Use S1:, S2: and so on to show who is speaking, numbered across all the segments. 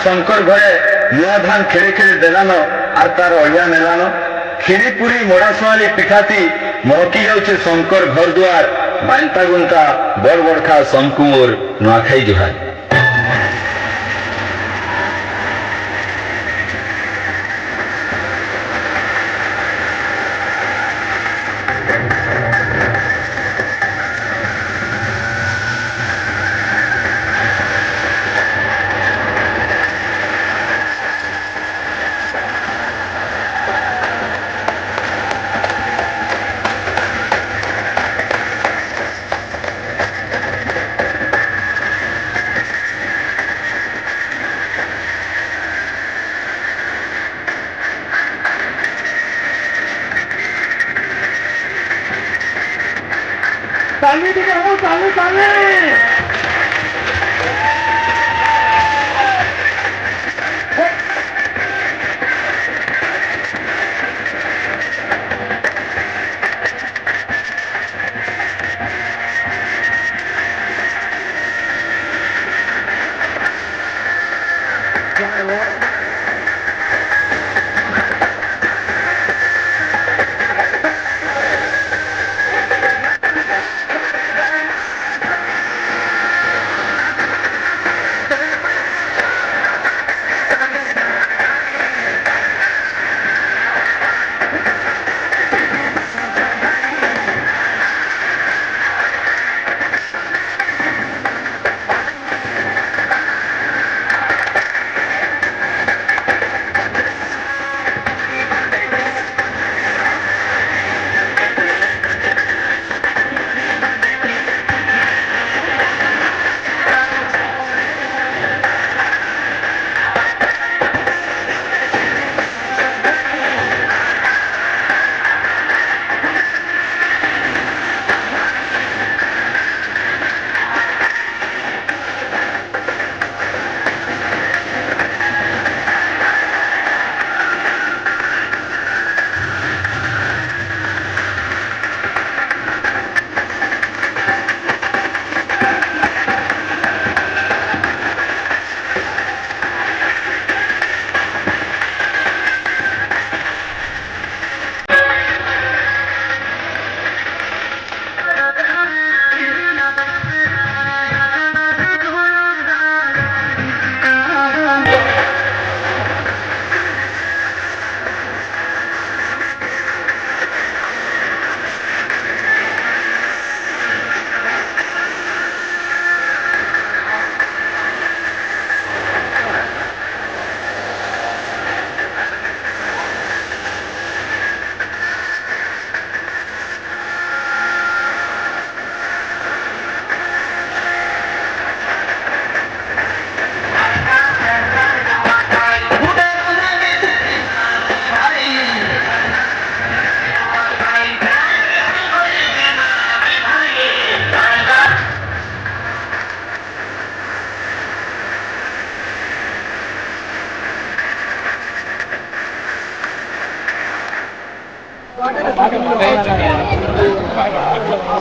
S1: शंकर घरे नुआ धान खेड़ी खेड़ी देलान आर तार अलिया नेलान खीरी पूरी मोड़ा सुआली पिठाती महकी जाऊे शंकर घर दुआर बांता गुंता बड़ बड़खा समकु मोर नुआखाई जुहार।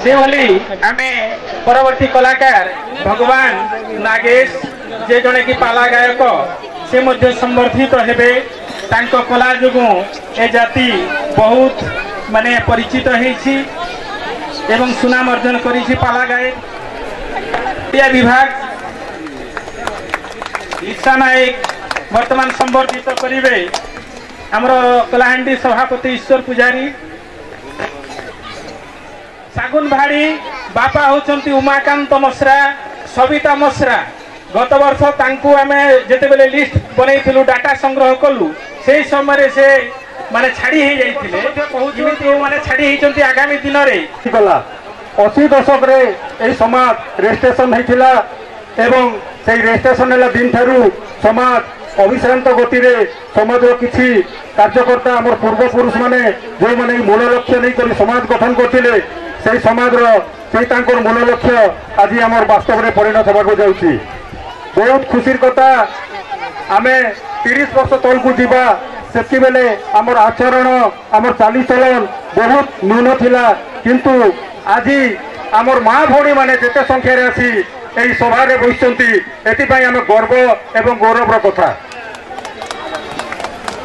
S2: से भली आमे परवर्ती कलाकार भगवान नागेश जे जने की पाला गायक से मध्य संवर्धित हेबे तांको कला जुगु ए जाति बहुत माने परिचित हेछि एवं सुनाम अर्जन करिछि पाला गायक विभाग ईशा नायक वर्तमान संवर्धित करिवे हमरो कलाहांडी सभापति ईश्वर पुजारी सागुन भाड़ी बापा होचंती उमाकांत मसरा सविता मसरा गत वर्ष तांकु आमे जेते बेले लिस्ट बनैथिलु डाटा संग्रह कलु सेही समय से माने छाड़ी हे जाइथिले कहूछि माने छाड़ी हेचंती आगामी दिन रे
S3: गला 80 दशक रे एई समाज रेजिस्ट्रेशन हेथिला एवं सेई रेजिस्ट्रेशन हला दिन थारु समाज अभिश्रांत गति रे समाज किछि कार्यकर्ता हमर पूर्व पुरुष माने जे माने मूल लक्ष्य नै करी समाज गठन करथिले से समाज मूल लक्ष्य आज आम वास्तव में परिणत होगा जाऊँगी। बहुत खुशी कथा आम 30 वर्ष तल को जीवा से बेले आमर आचरण आमर चालीचलन बहुत न्यून थिला किंतु आज आमर माँ भौणी माने जेते संख्यार आसी এই সভারে বসিଛନ୍ତି এথিপাই আমি গর্ব এবং গৌরবর কথা।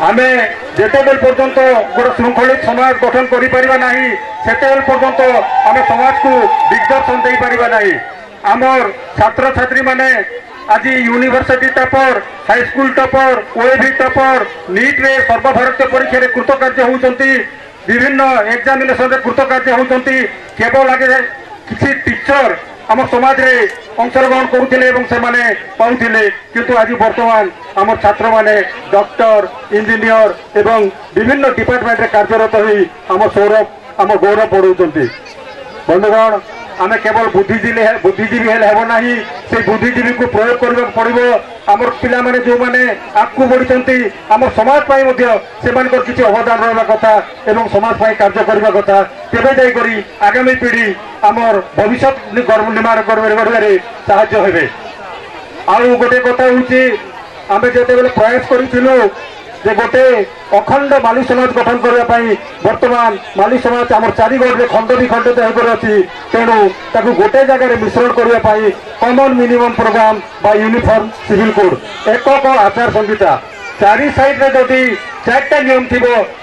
S3: আমি যেতেবেল পর্যন্ত গোটে শৃঙ্খলিত সমাজ গঠন করে পারিবা ନାହିଁ সেতেবেল পর্যন্ত আমি সমাজকু দিগদর্শন দেই পারিবা ନାହିଁ। আমার ছাত্রছাত্রী মানে আজি university topper high school topper OAV topper NEET रे सर्वभारतीय परीक्षा रे कृतकार्य होउचंती विभिन्न एग्जामिनेशन रे कृतकार्य होउचंती केवल आगे किसी टीचर आम समाज रे अंशग्रहण करुथिले एवं से माने पाउथिले किंतु आज वर्तमान आम छात्र माने डॉक्टर इंजीनियर एवं विभिन्न डिपार्टमेंट रे कार्यरत होई आम गौरव बढ़ाउचंती। बंधुगण आम केवल बुद्धिजीवी हेले हेब नाही से बुद्धिजीवी को प्रयोग करबा पड़िबो। आमर पिला माने जो माने आगु बढ़िचंती आम समाज पाई मध्य सेमानकर किछि अवदान रहबा कथा एवं समाज पाई कार्य करबा कथा तेबे जाई करी आगामी पीढ़ी आमर भविष्य निर्माण करबारे साहाय्य हेबे। आउ गोटे कथा होउची आमे जेते बेले प्रयास करिथिलु जे गोटे अखंड माली समाज गठन करने वर्तमान माली समाज आम चारिगढ़ खंड विखंडित होकर अच्छी तेणु ताकू गोटे जगह मिश्रण करने कॉमन मिनिमम प्रोग्राम बा यूनिफॉर्म सिविल कोड एकक आचार संहिता चारि साइड रे जदि चारटा नियम थी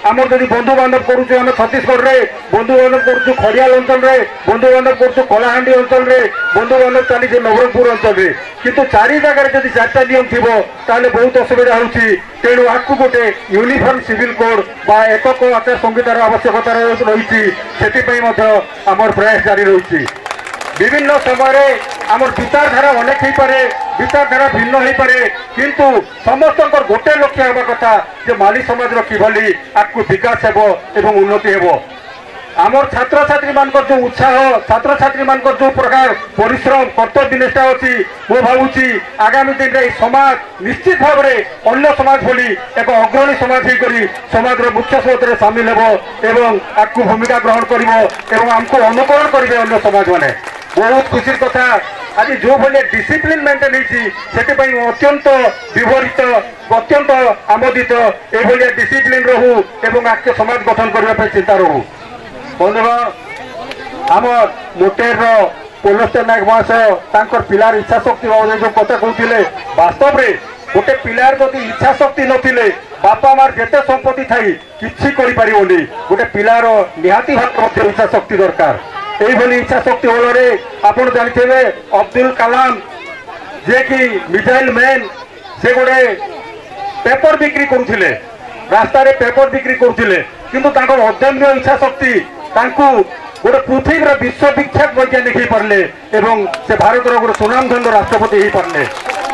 S3: आमर जदि बंधु बांधव करुचु आम छत्तीसगढ़ में बंधु बांधव करुचु खड़ियाल अंचल रे बंधु बांधव करुचु कलाहांडी अंचल रे बंधु बांधव चली नवरंगपुर अंचल रे किंतु चारि जगह जदि चारटा नियम थी ताले बहुत असुविधा होउची। तेणु आपको गोटे यूनिफॉर्म सिविल कोड बा एकक आचार संहितार आवश्यकता रही आमर प्रयास जारी रही। विभिन्न समय आमर विचारधारा अनेक हो पारे विचारधारा भिन्न हो पारे किंतु समस्त गोटे लक्ष्य हवा कथा जे माली समाज किभली आपको विकास हेबो एवं उन्नति हेबो। आमर छात्र छात्री मान जो उत्साह छात्र छात्री मान जो प्रकार परिश्रम कर्तव्य निष्ठा अच्छी मो भावुची आगामी दिन में समाज निश्चित भाव में अन्य समाज भली एक अग्रणी समाज होकर समाज मुख्य स्रोत में सामिल हेबो एवं आपको भूमिका ग्रहण करिवो आमको अनुकरण करेंगे अन्य समाज माने। बहुत खुशी कथा आज जो भाई डिसिप्लिन मेंटेन होती अत्यंत विवरित अत्यंत आमोदित ये डिसिप्लिन रहू एवं आके समाज गठन करने चिंता रहू। बंधुगण आम मोटेर पोलस्टर नायक महाशय पिलार इच्छा शक्ति बाबद जो कथा कहते वास्तव में गोटे पिलार जदि इच्छा शक्ति नथिले बापा मार जेते संपत्ति थाई किछि करि परिबोनी गोटे पिलार निहाती भाव इच्छा शक्ति दरकार। यही इच्छा शक्ति बल आपड़ जानते अब्दुल कलाम जे कि मिसाइल मैन से गोटे पेपर बिक्री करुले रास्ता पेपर बिक्री करुले किंतु अदम्य इच्छा शक्ति गोटे पृथ्वी विश्वविख्यात वैज्ञानिक हो पारे एवं से भारत गोटे सुनामधन्य राष्ट्रपति हो पारे।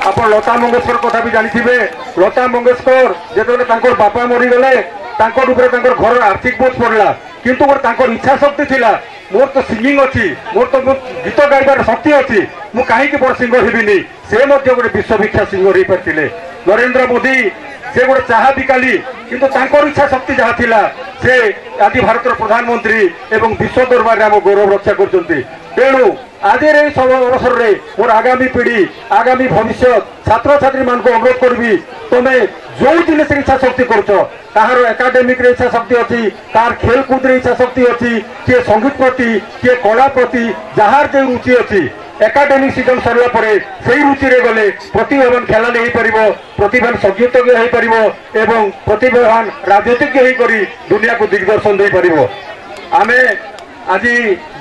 S3: आप लता मंगेशकर कथा भी जानते लता मंगेशकर जो बापा मरीगले घर आर्थिक बोझ पड़ा किंतु गोटे इच्छा शक्ति थिला मोर तो सिंगिंग अच्छी मोर तो गीत गाइबार शक्ति अच्छी मु कहीं बड़ सिंगर हेबिनी से गोटे विश्वविख्यात सिंगर हो पारे। नरेंद्र मोदी से गोटे चाहा बिकाली किंतु इच्छा शक्ति जहाँ थिला से आज भारत प्रधानमंत्री एवं विश्व दरबार में आम गौरव रक्षा कर। तेणु आज सब अवसर में मोर आगामी पीढ़ी आगामी भविष्य छात्र छात्री मान को अनुरोध करी तुम्हें जो जिन इच्छा शक्ति कर एकाडेमिक इच्छा शक्ति अच्छी तार खेलकूद इच्छा शक्ति अच्छी किए संगीत प्रति किए कला प्रति जार जो रुचि अच्छी एकाडेमिक सीजन सरला परे सही रुचि रे गले प्रतिभावान खेलाड़ी हो पारिबो प्रतिभावान संगीतज्ञ हो पारिबो एवं प्रतिभावान राजनीतिज्ञ हो करी दुनिया को दिग्दर्शन दे पारिबो। आमे आज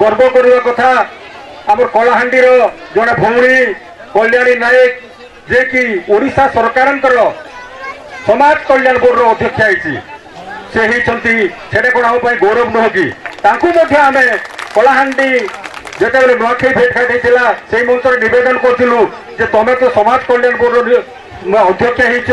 S3: गर्व करबा कथा आम कलाहांडी जड़े भौणी कल्याणी नायक जे कि ओडिशा सरकार समाज कल्याण बोर्ड अध्यक्ष होती से होती कौन आम गौरव नुह कि आम कलाहांडी जिते नुआखाई भेटघाट होता से मंच नवेदन करूँ तुम्हें तो समाज कल्याण बोर्ड अध्यक्ष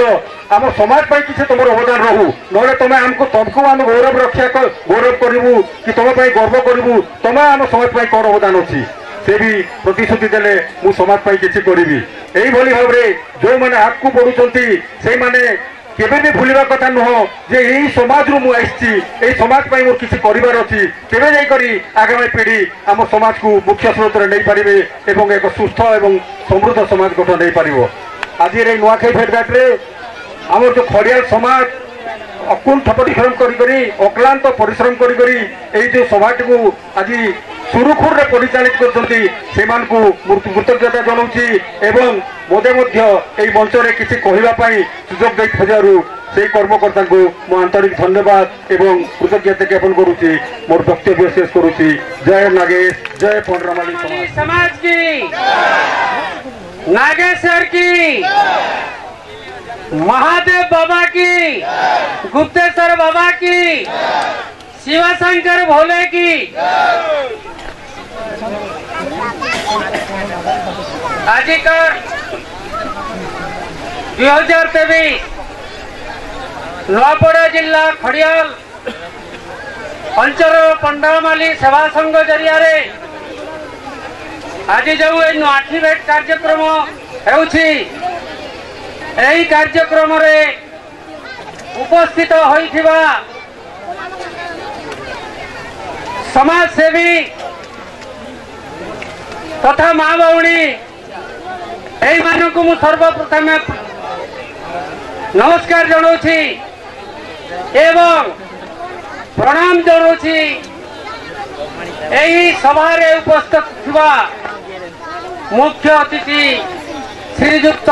S3: होम समाज किसी तुम अवदान रहू ना तुम्हें आमको तुमको आम गौरव रक्षा गौरव करूँ कि तुम गर्व करूँ तुम आम समाज कौन अवदान अच्छी से भी प्रतिश्रुति देले मु समाज पाई किछि करिबी। एही भली भाव रे जो माने आगु बढ़ुचंती से माने केबे भी भूलिबा कथा नुह जे एही समाज रु मु आइछि एही समाज पाई मोर किछि करिवार अछि तेबे जाई करी आगामी पीढ़ी आम समाज को मुख्य स्रोत रे नै पारिबे एवं एक सुस्थ एवं समृद्ध समाज गठन नै पारिबो। आज रे नुआखाई भेटघाट रे आम जो खड़ियाल समाज अकुंठ परिश्रम करी अक्लांत परिश्रम करी जो सभाटी को आज सुरुखुर परिचालित कृतज्ञता जनाऊँगी एवं मते मंच में किसी कहवाई सुजोग दे खोजारू से कर्मकर्ता को मो आंतरिक धन्यवाद एवं कृतज्ञता ज्ञापन करुच्ची मोर वक्तव्य शेष करुच्ची। जय नागेश, जय पंडरामाली
S2: समाज की, नागेश्वर की, महादेव बाबा की, गुप्तेश्वर बाबा की, शिवशंकर भोले की। आजिकर 2023 नवापड़ा जिला खड़ियाल अंचल पंडरामाली सेवा संघ जरिया आज जो आठी भेट कार्यक्रम यही कार्यक्रम उपस्थित होइथिबा समाज सेवी तथा माँ भौणी यही मानक मु सर्वप्रथम नमस्कार जनाऊँगी एवं प्रणाम जनाऊँगी। यही सभा उपस्थित थिबा मुख्य अतिथि श्रीजुक्त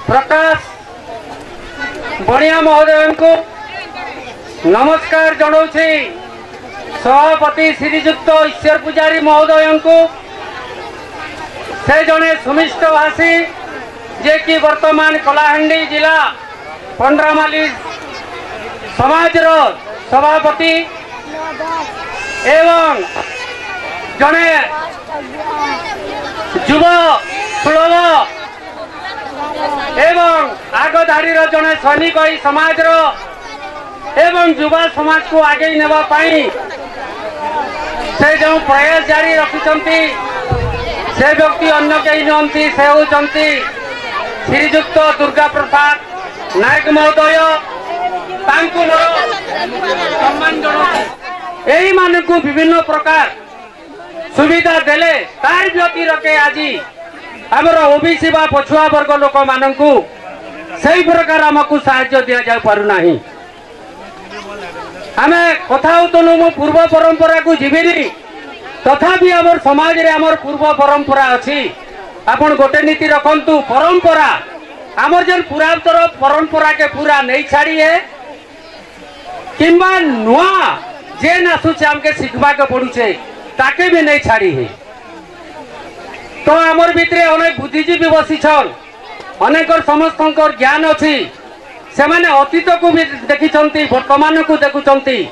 S2: प्रकाश बणिया महोदय को नमस्कार जनाऊँगी। सभापति श्रीजुक्त ईश्वर पुजारी महोदय को से जड़े सुमिष्ट भाषी जे कि वर्तमान कलाहांडी जिला पंडरामाली समाज सभापति एवं जड़े युव सुलभ एवं आगधाड़ी जड़े सैनिक समाज एवं युवा समाज को आगे नेबा पाई से जो प्रयास जारी रखिछंती से व्यक्ति अन्य कहीं नहंती से होचंती श्रीजुक्त दुर्गा प्रसाद नायक महोदय तांकु सम्मान जनाऊँ। यही मान को विभिन्न प्रकार सुविधा देले तार व्यक्ति रखे आज आमर ओबीसी बा पछुआ वर्ग लोक मान से प्रकार आमको साहाय्य दि जा पारना। आमे कथा होतनु मो पूर्व परंपरा को जीविनी तथापि आमर समाज रे आमर पूर्व परंपरा अच्छी आपण गोटे नीति रखंतु परंपरा आमर जन पुरातर परंपरा के पूरा नहीं छाड़ी है किंबा नुआ जे नासुचे हमके शिखबा के पड़ुचे ताके भी नहीं छाड़ी है। तो आमर भितरे अनेक बुद्धिजीवी बसीछन अनेक समस्त ज्ञान अच्छी से माने अतीत को भी देखिछंती वर्तमान को देखुछंती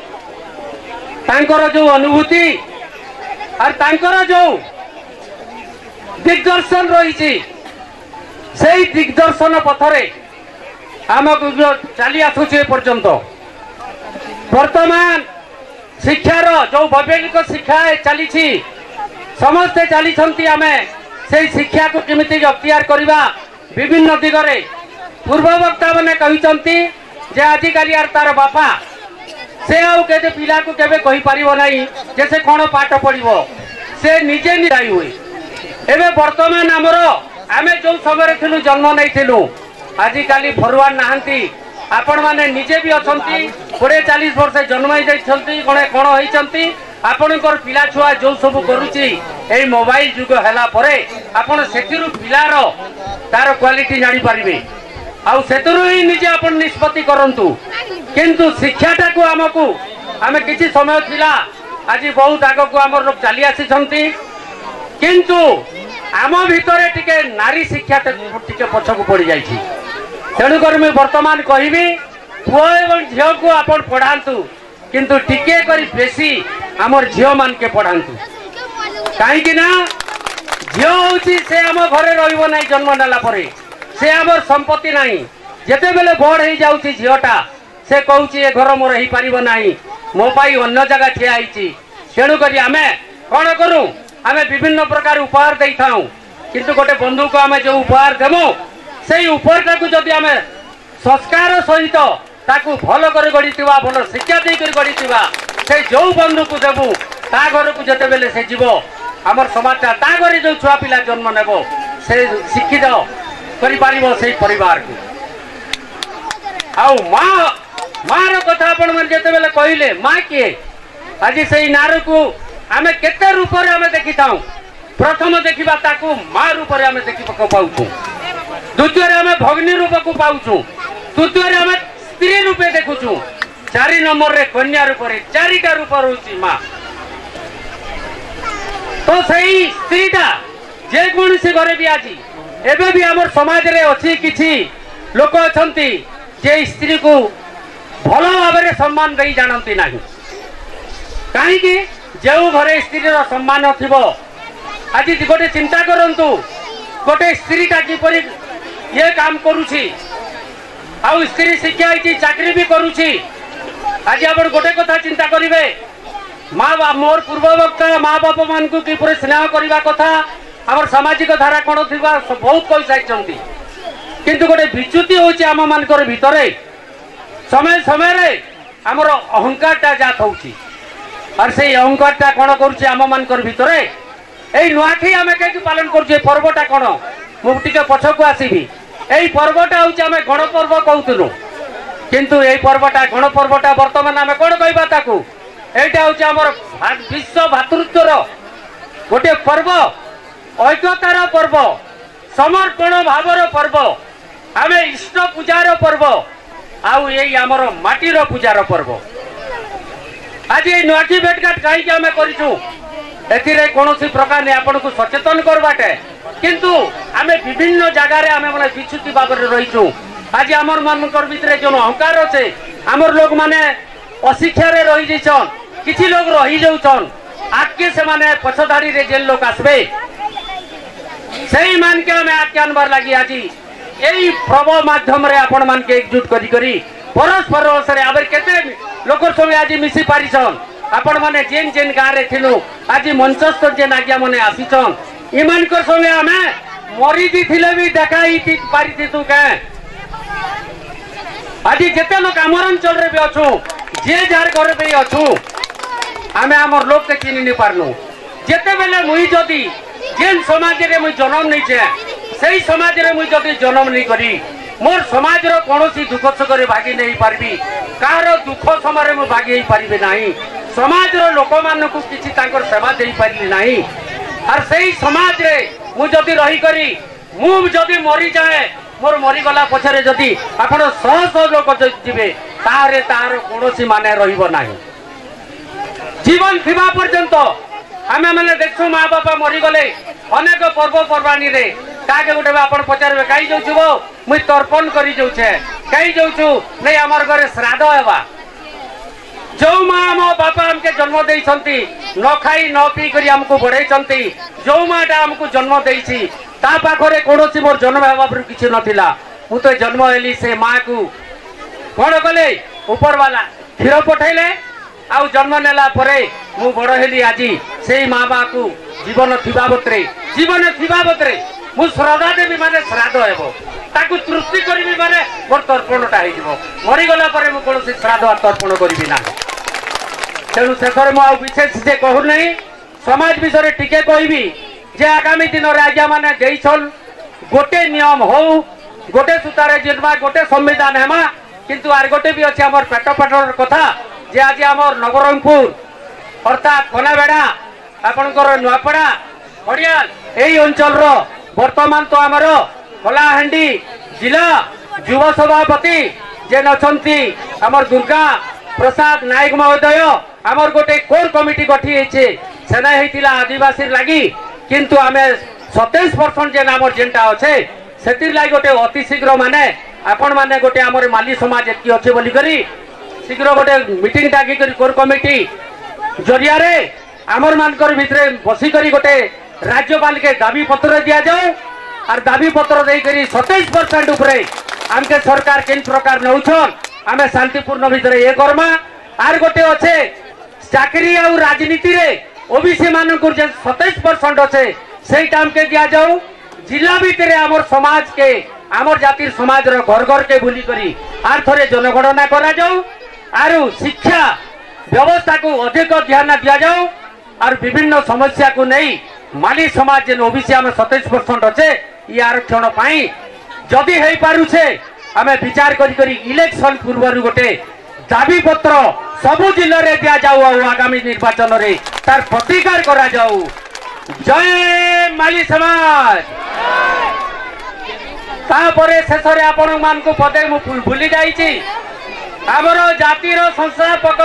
S2: तांकर जो अनुभूति और तांकर जो दिग्दर्शन रही से दिग्दर्शन पथरे आमको चली आसुचे पर्यंत वर्तमान शिक्षार जो वैज्ञानिक शिक्षा चली समस्ते चली आमे से शिक्षा को केमिति अख्तियार करवा विभिन्न दिगरे पूर्व वक्ता मैंने कहते जे आजिकल यार तार बापा से आते पिला को केबे कहि परिबो नाही जे से कोन पाठ पढ़िबो से निजे निराई हुए एबे वर्तमान आमर आमे जो समय थिलु जन्म नहीं थिलु आजिकल फरवार नाहंती आपण माने निजे भी अछंती 40 वर्ष जन्म ही जाइछंती कोन कोन होइछंती आपणकर पिला छुआ जो सब करूची ए मोबाइल जुग हैला परे आपण सेथिरु पिलार तार क्वालिटी जानि परिबे आउ सेतुरु ही निजे आपण निष्पत्ति करंतु किंतु शिक्षाटा को आमको आमे किछि समय थिला आज बहुत आग को आमर लोग चली आसी किंतु आम भितर टिके नारी शिक्षा टिके पछक पड़ जाइछि तेणुक मुझे वर्तमान कहबी पुओ एवं झील को आपण पढ़ातु किंतु टिके करी बेसी आमर झील मान के पढ़ातु कहीं झील हूँ से आम घरे रहिबो नाही जन्म नेला परे से आमर संपत्ति नहीं जेते बेले बड़ हो जाउछि झीलटा से कहूँ ए घर मोर हो पारिबो नाही मो पाई अन्य जगह ठिया होइछि तेणुक आमे कौन करूँ आमे विभिन्न प्रकार उपहार दे थाऊ किंतु गोटे बंधु को आमे जो उपहार देमु से उपहारटा को जदि आमे संस्कार सहित ताकू भल कर गढ़ीथिबा भल शिक्षा देकर गढ़ीथिबा से जो बंधु को देबू ता घर को जते बेले से जीव आमर समाजटा ता घरे जो छुआ पिला जन्म नेबो से शिक्षित करि पारिबो से परिवार को आउ मार कथा आपण मन जते बेले कहिले माँ किए आज से नार को
S4: आमे केते रूप रे आमे देखि थाउ प्रथम देखिबा ताकू मां रूप रे आमे देखि पाउछु द्वितीय रे आमे भगनी रूप को पाउछु तृतीय रे आमे स्त्री रूपे देखुछु 4 नंबर रे कन्या रूप रे 4टा रूप रहउची मां तो सही स्त्रीटा जे कोनसी घरे भी आजी एबे भी हमर समाज रे अछि किछि लोक अछंती जे स्त्री को भलो भाबरे सम्मान देई जानंती नाही काहे कि जेउ घरे स्त्री रो सम्मान थिबो आज गोटे चिंता करंतु गोटे स्त्रीटा किपरि ये काम करूछि आउ स्त्री शिक्षा आइछि चाकरी भी करूछि आज आपण गोटे कथा चिंता करिवे माँ बाप मोर पूर्व वक्ता माँ बाप मान को किपरि स्नेह करबा कथा हमर सामाजिक धारा कोन थिबा बहुत कहि साइछंती किंतु गोटे विच्युति होछि आम मानकर भितरे समय समय रे हमर अहंकारटा जात होछि और से अहंकारटा कोन करूछि आम मानकर भितरे एई नुआखी आमे के पालन करूछि पर्वटा कोन मु टिके पछको आसीबी एई पर्वटा होछि आमे गण पर्व कहउतनु किंतु एई पर्वटा गण पर्वटा वर्तमान आमे कोन कहबा ताकू एटा होछि हमर विश्व भातृत्वर गोटे पर्व ऐक्यतार पर्व समर्पण भावर पर्व आमे इष्ट पूजार पर्व आउ एई हमर माटीर पूजार पर्व आज ये नुआठी भेटघाट कहीं आमे करिछु एथिरे कोनोसी प्रकार ने आपन को सचेतन करबाटे किंतु आमे विभिन्न जगह रे आमे माने विच्युति बाबर रहिछु आज हमर मनकर भितरे जो अहंकार अछि हमर लोग माने अशिक्षा रे रहि जइछन किछि लोग रहि जाउछन आके से माने पछधाड़ी रे जेल लोग आसबे सही मान के हमें आके अनबार लागि आजी एई प्रभु माध्यम रे आपण मान के एकजुट करी करी परस्पर से आबर केते लोकर संगे आज मिसी पारिछन आपण माने जेन जेन गाँ रे थिलु आज मंचस्थ जेन आज्ञा माने आसीछन इमान कर संगे हमें मरी दी थिले भी देखाई पारि तू के आज जेते लोग हमर अंचल रे भी अछु जे जार घर पे अछु आमे हमर लोग के चिनि नि पारनु जेते बेले मुई जदी जेन समाज रे मुई जन्म नै छे सेही समाज रे मुई जदी जन्म नै करी मोर समाज रो कोनोसी दुख सुख रे भागी नै पारबी कार दुख समय मु भागी हे पारिबे नाही समाज रो लोक मान को किछि तांकर सेवा देई पारिली नाही और सेही समाज रे मु जदी रही करी मु जदी मरी जाए मोर मरी गला पछरे जदी आपण 100 लोक जिबे तारे तार कोनोसी माने रहिबो नाही जीवन थिबा पर्यंत आमे माने देखछु माँ बापा मरी गले अनेक पर्व पर्वाणी रे कागे गोटे आपण पचारबे काई जाउछबो मुई तर्पण करी जाउछे काई जाउछु नै हमर घरे श्राद्ध हेबा जो माँ मो बापा हमके जन्म देइछंती न खाई न पी करी हमको बढाइछंती जो माटा हमको जन्म देइछि ता पाखरे कोनोसी मोर जन्म हेबा पर किछि नथिला मु तो जन्म हेली से माँ को कोन कले ऊपर वाला खीर पठाइले आउ जन्म नेला परे मु बड़ हेली आजी सेही माँ बाप को जीवन थिबा बतरे मु श्रद्धा देवी माने श्राद्ध हेबो ताकू तृप्ति करबी माने मोर तर्पणटा हे जिवो मरि गला परे मु कोनोसी श्राद्ध आ तर्पण करबी ना तेणु शेखर मु आ विशेष जे कहू नहीं समाज विषय टिके कहबी जे आगामी दिन रे आज्ञा माने देइछन गोटे नियम हो गोटे सूतारे जिरमा गोटे संविधान हेमा किंतु आर गोटे भी अछि हमर पेट पेटर कथा जे आज हमर नवरंगपुर अर्थात कोनाबेड़ा आपनकर नुआपड़ा हड़ियाल एई अंचल रो वर्तमान तो हमर कलाहांडी जिला युवा सभापति जे नछंती हमर दुर्गा प्रसाद नायक महोदय हमर गोटे कोर कमिटी गठी हेचे सेना हेतिला आदिवासी लागी किंतु आमे 27% जे नामर जेंटा अछि सेतिर लागि गोटे अति शीघ्र माने आपण माने गोटे हमर माली समाज एकी अछि बोली करी शीघ्र गोटे मीटिंग डाकी करी कोर कमिटी जरिया रे हमर मानकर भितरे बसी करी गोटे राज्यपाल के दाबी पत्र दिया जाओ और दाबी पत्र दे करी 27% उपरे हमके सरकार केन प्रकार नउछन आमे शांतिपूर्ण भितरे ए कर्मा आर गोटे अच्छे चाकरी और राजनीति रे ओबीसी मानकर जे 27% अच्छे सेही टाइम के दिया जाओ जिला भितरे हमर समाज के हमर जातिर समाज रो घर घर के बुली करी आर थरे जनगणना करा जाओ आरु शिक्षा व्यवस्था को अधिक ध्यान दिया जाओ और विभिन्न समस्या को नहीं माली समाज जे ओबीसी आमे 27% अच्छे ये आरक्षण पाई जदि हे पारुछे आमे विचार करी करी इलेक्शन पूर्व गोटे दाबी पत्र सबु जिले में दि जाऊ आगामी निर्वाचन में तार प्रतिकार करा जाऊ। जय माली समाज। तापरे शेष आपण मान को पदे मु भूली जाइछि आमर जातिर संस्थापक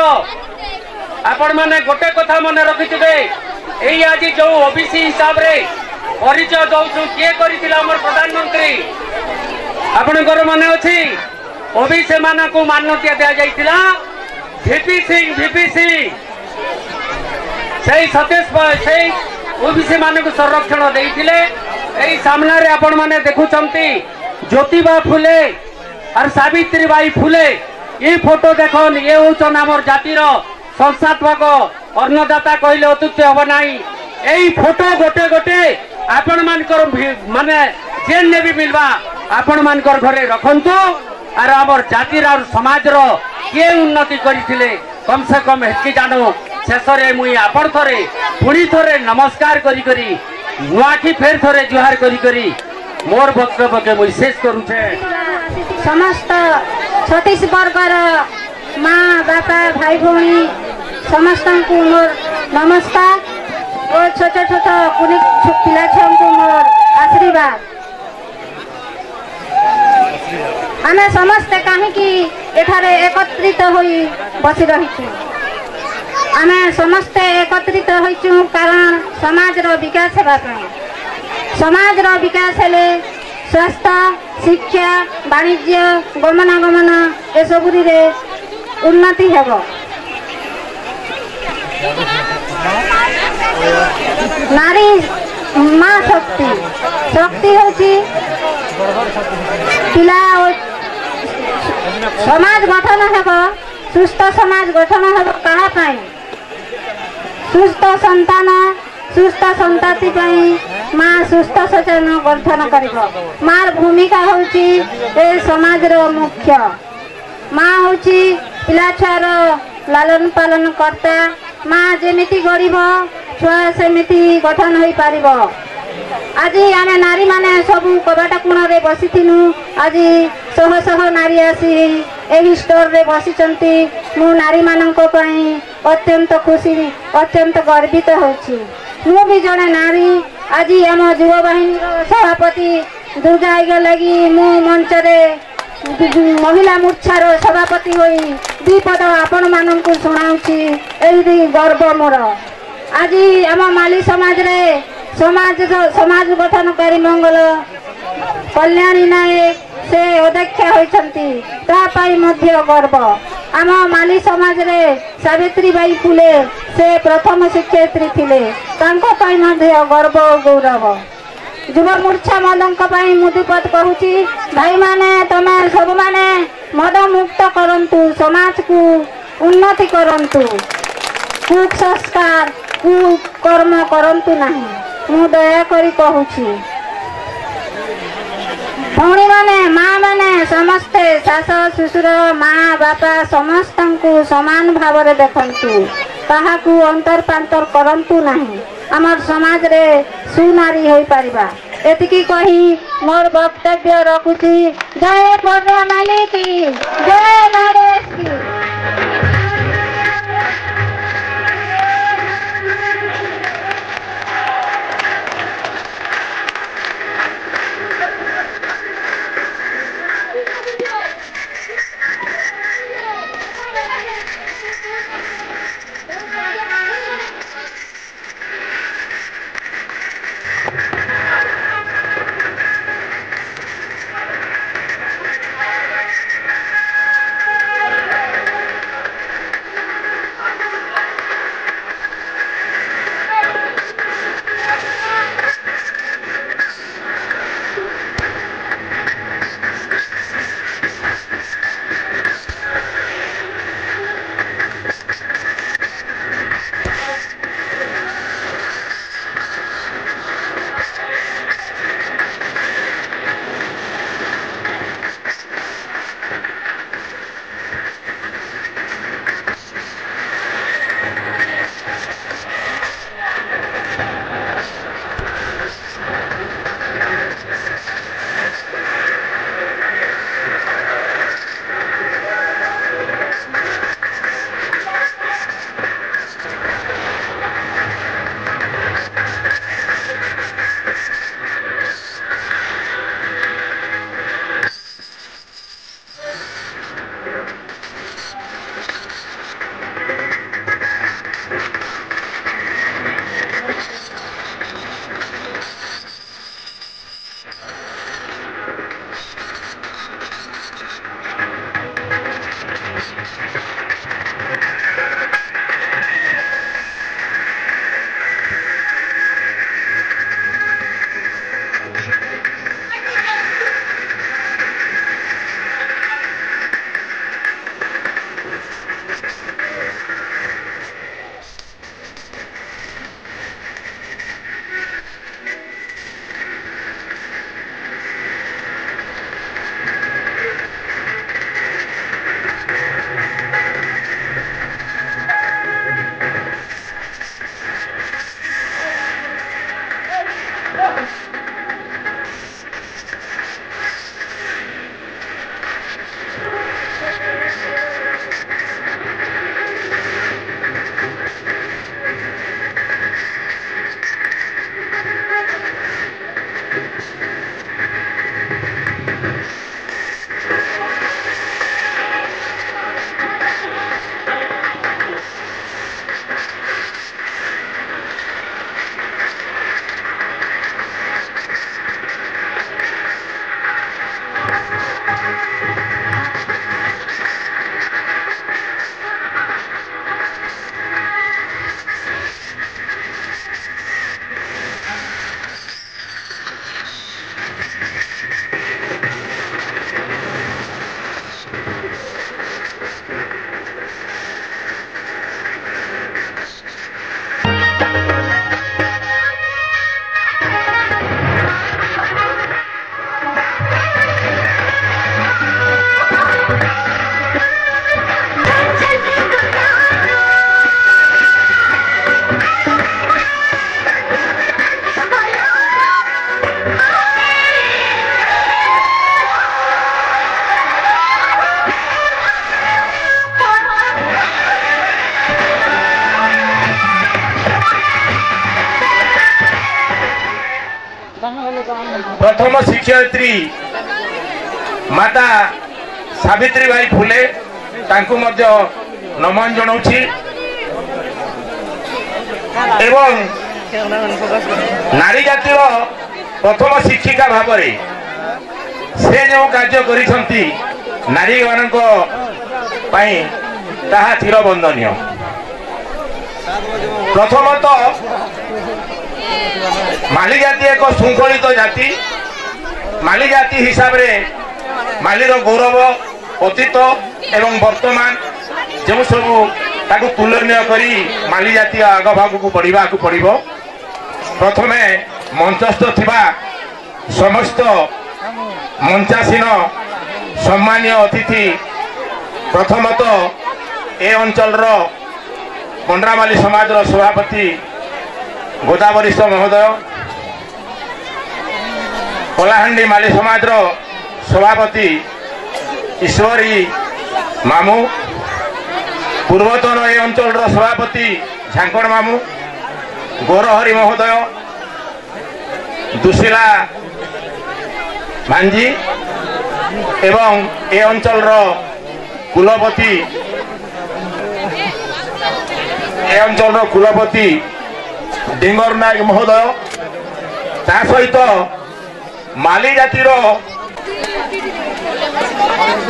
S4: आपण माने गोटे कथा मन रखिथिबे एई आज जो ओबीसी हिसाब रे परिचय दउछु के करिथिला हमर प्रधानमंत्री आपणकर माने अछि ओबीसी माना को मान्यता दिया जाइथिला वीपी सिंह सही सतेश सही ओबीसी मान को संरक्षण देइथिले। एई सामना रे आपण माने देखुचंती ज्योतिबा फुले और सावित्री बाई फुले ये फोटो देखन ये होचन हमर जातिर संस्थात्मक अन्नदाता कहले अत्युक्ति हम नहीं। यही फोटो गोटे गोटे आपण मानकर माने जेन ने भी मिलवा आपण मानकर घरे रखंतु और हमर जातिर और समाज रो के उन्नति करिथिले कम से कम हेतकी जानो। शेष रे मुई आपण थरे पुणी थरे नमस्कार करी करी नुआखी फेर थरे जुहार करी करी मोर वक्तव्य के मुई शेष करूछे।
S5: समस्त छत्तीसगढ़ माँ बापा भाई भौणी समस्त को मोर नमस्कार और छोट छोट कुनी पिला छुआ को मोर आशीर्वाद। आमे समस्ते कहीं एठारे एकत्रित होई बसी रही आमे समस्ते एकत्रित होइछु कारण समाज रो विकास हेबा समाज रो विकास हेले स्वास्थ्य शिक्षा वाणिज्य गमनागमन ए सबुरी रे उन्नति हेबो। नारी माँ शक्ति होची पिला समाज गठन हेबो सुस्थ समाज गठन हेबो कहा पाई सुस्थ संतान सुस्थ संतति पाई माँ सुस्थ सचेतन गठन करिबो। मार भूमिका होची ए समाज रो मुख्य। माँ होची पिला छुआर लालन पालन करता। माँ जेमिति गरीब छुआ सेमिति गठन होई पारिबो। आज आम नारी माने सबू कबाटा कोण रे बसिथिनु आज शह शह नारी आसी एही स्टोर रे बसिचंती। मु नारी माननको पई अत्यंत खुशी अत्यंत गर्वित होछि। मु भी जने नारी आज आम युवा बाहिनी सभापति दुर्गा आज्ञा लगी मु मंच रे महिला मोर्चार सभापति होई दी पद आपण माननको सुनाउछि। एही गर्व मोर। आज आम माली समाज रे समाज गठनकारी मंगल कल्याणी नायक से अध्यक्ष होइछंती ता पाई मध्य गर्व। आम माली समाज रे सावित्री बाई फुले से प्रथम शिक्षयित्री थिले तांको पाई मध्य गर्व गौरव। युवा मोर्चा मदंक पाई मुदुपत कहूची भाई माने तमे सब माने मद मुक्त करंतु समाज को उन्नति करंतु कुसंस्कार कुकर्म करंतु नहीं मु दया करी कहूची। भौणी माने माँ माने समस्ते सास ससुर माँ बापा समस्त को समान भाव रे देखंतु काहाकू अंतर पांतर करंतु नहीं आमर समाज रे सुनारी होई पारिबा। एतिकी कही मोर वक्तव्य रखुची। जय पद्मामाली की जय नरेश की।
S6: प्रथम शिक्षयित्री माता सावित्री बाई फुले तांकु मध्य नमन जनाऊँगी एवं नारी जातिर प्रथम शिक्षिका भाव से जो कार्य करिसंती नारी मानक ताहा चिर बंदनीय। प्रथमतः माली जाति एक श्रृंखलित जाति माली जाति हिसाब रे मालीर गौरव अतीत एवं वर्तमान जो सब ताकू तुलनीय करी माली जाति आग भाग को बढ़ा पड़ो। प्रथमे मंचस्थ थिबा समस्त मंचासीन सम्मानीय अतिथि प्रथमतः ए अंचल पंड्रामाली समाज सभापति गोदावरीश महोदय कलाहांडी माली समाज सभापति ईश्वरी मामू पूर्वतन ए अंचल सभापति झांकड़ मामू गौरहरी महोदय दुशिला भांजी एवं ए अंचल कुलपति डिंगर नायक महोदय ता सहित माली जातिर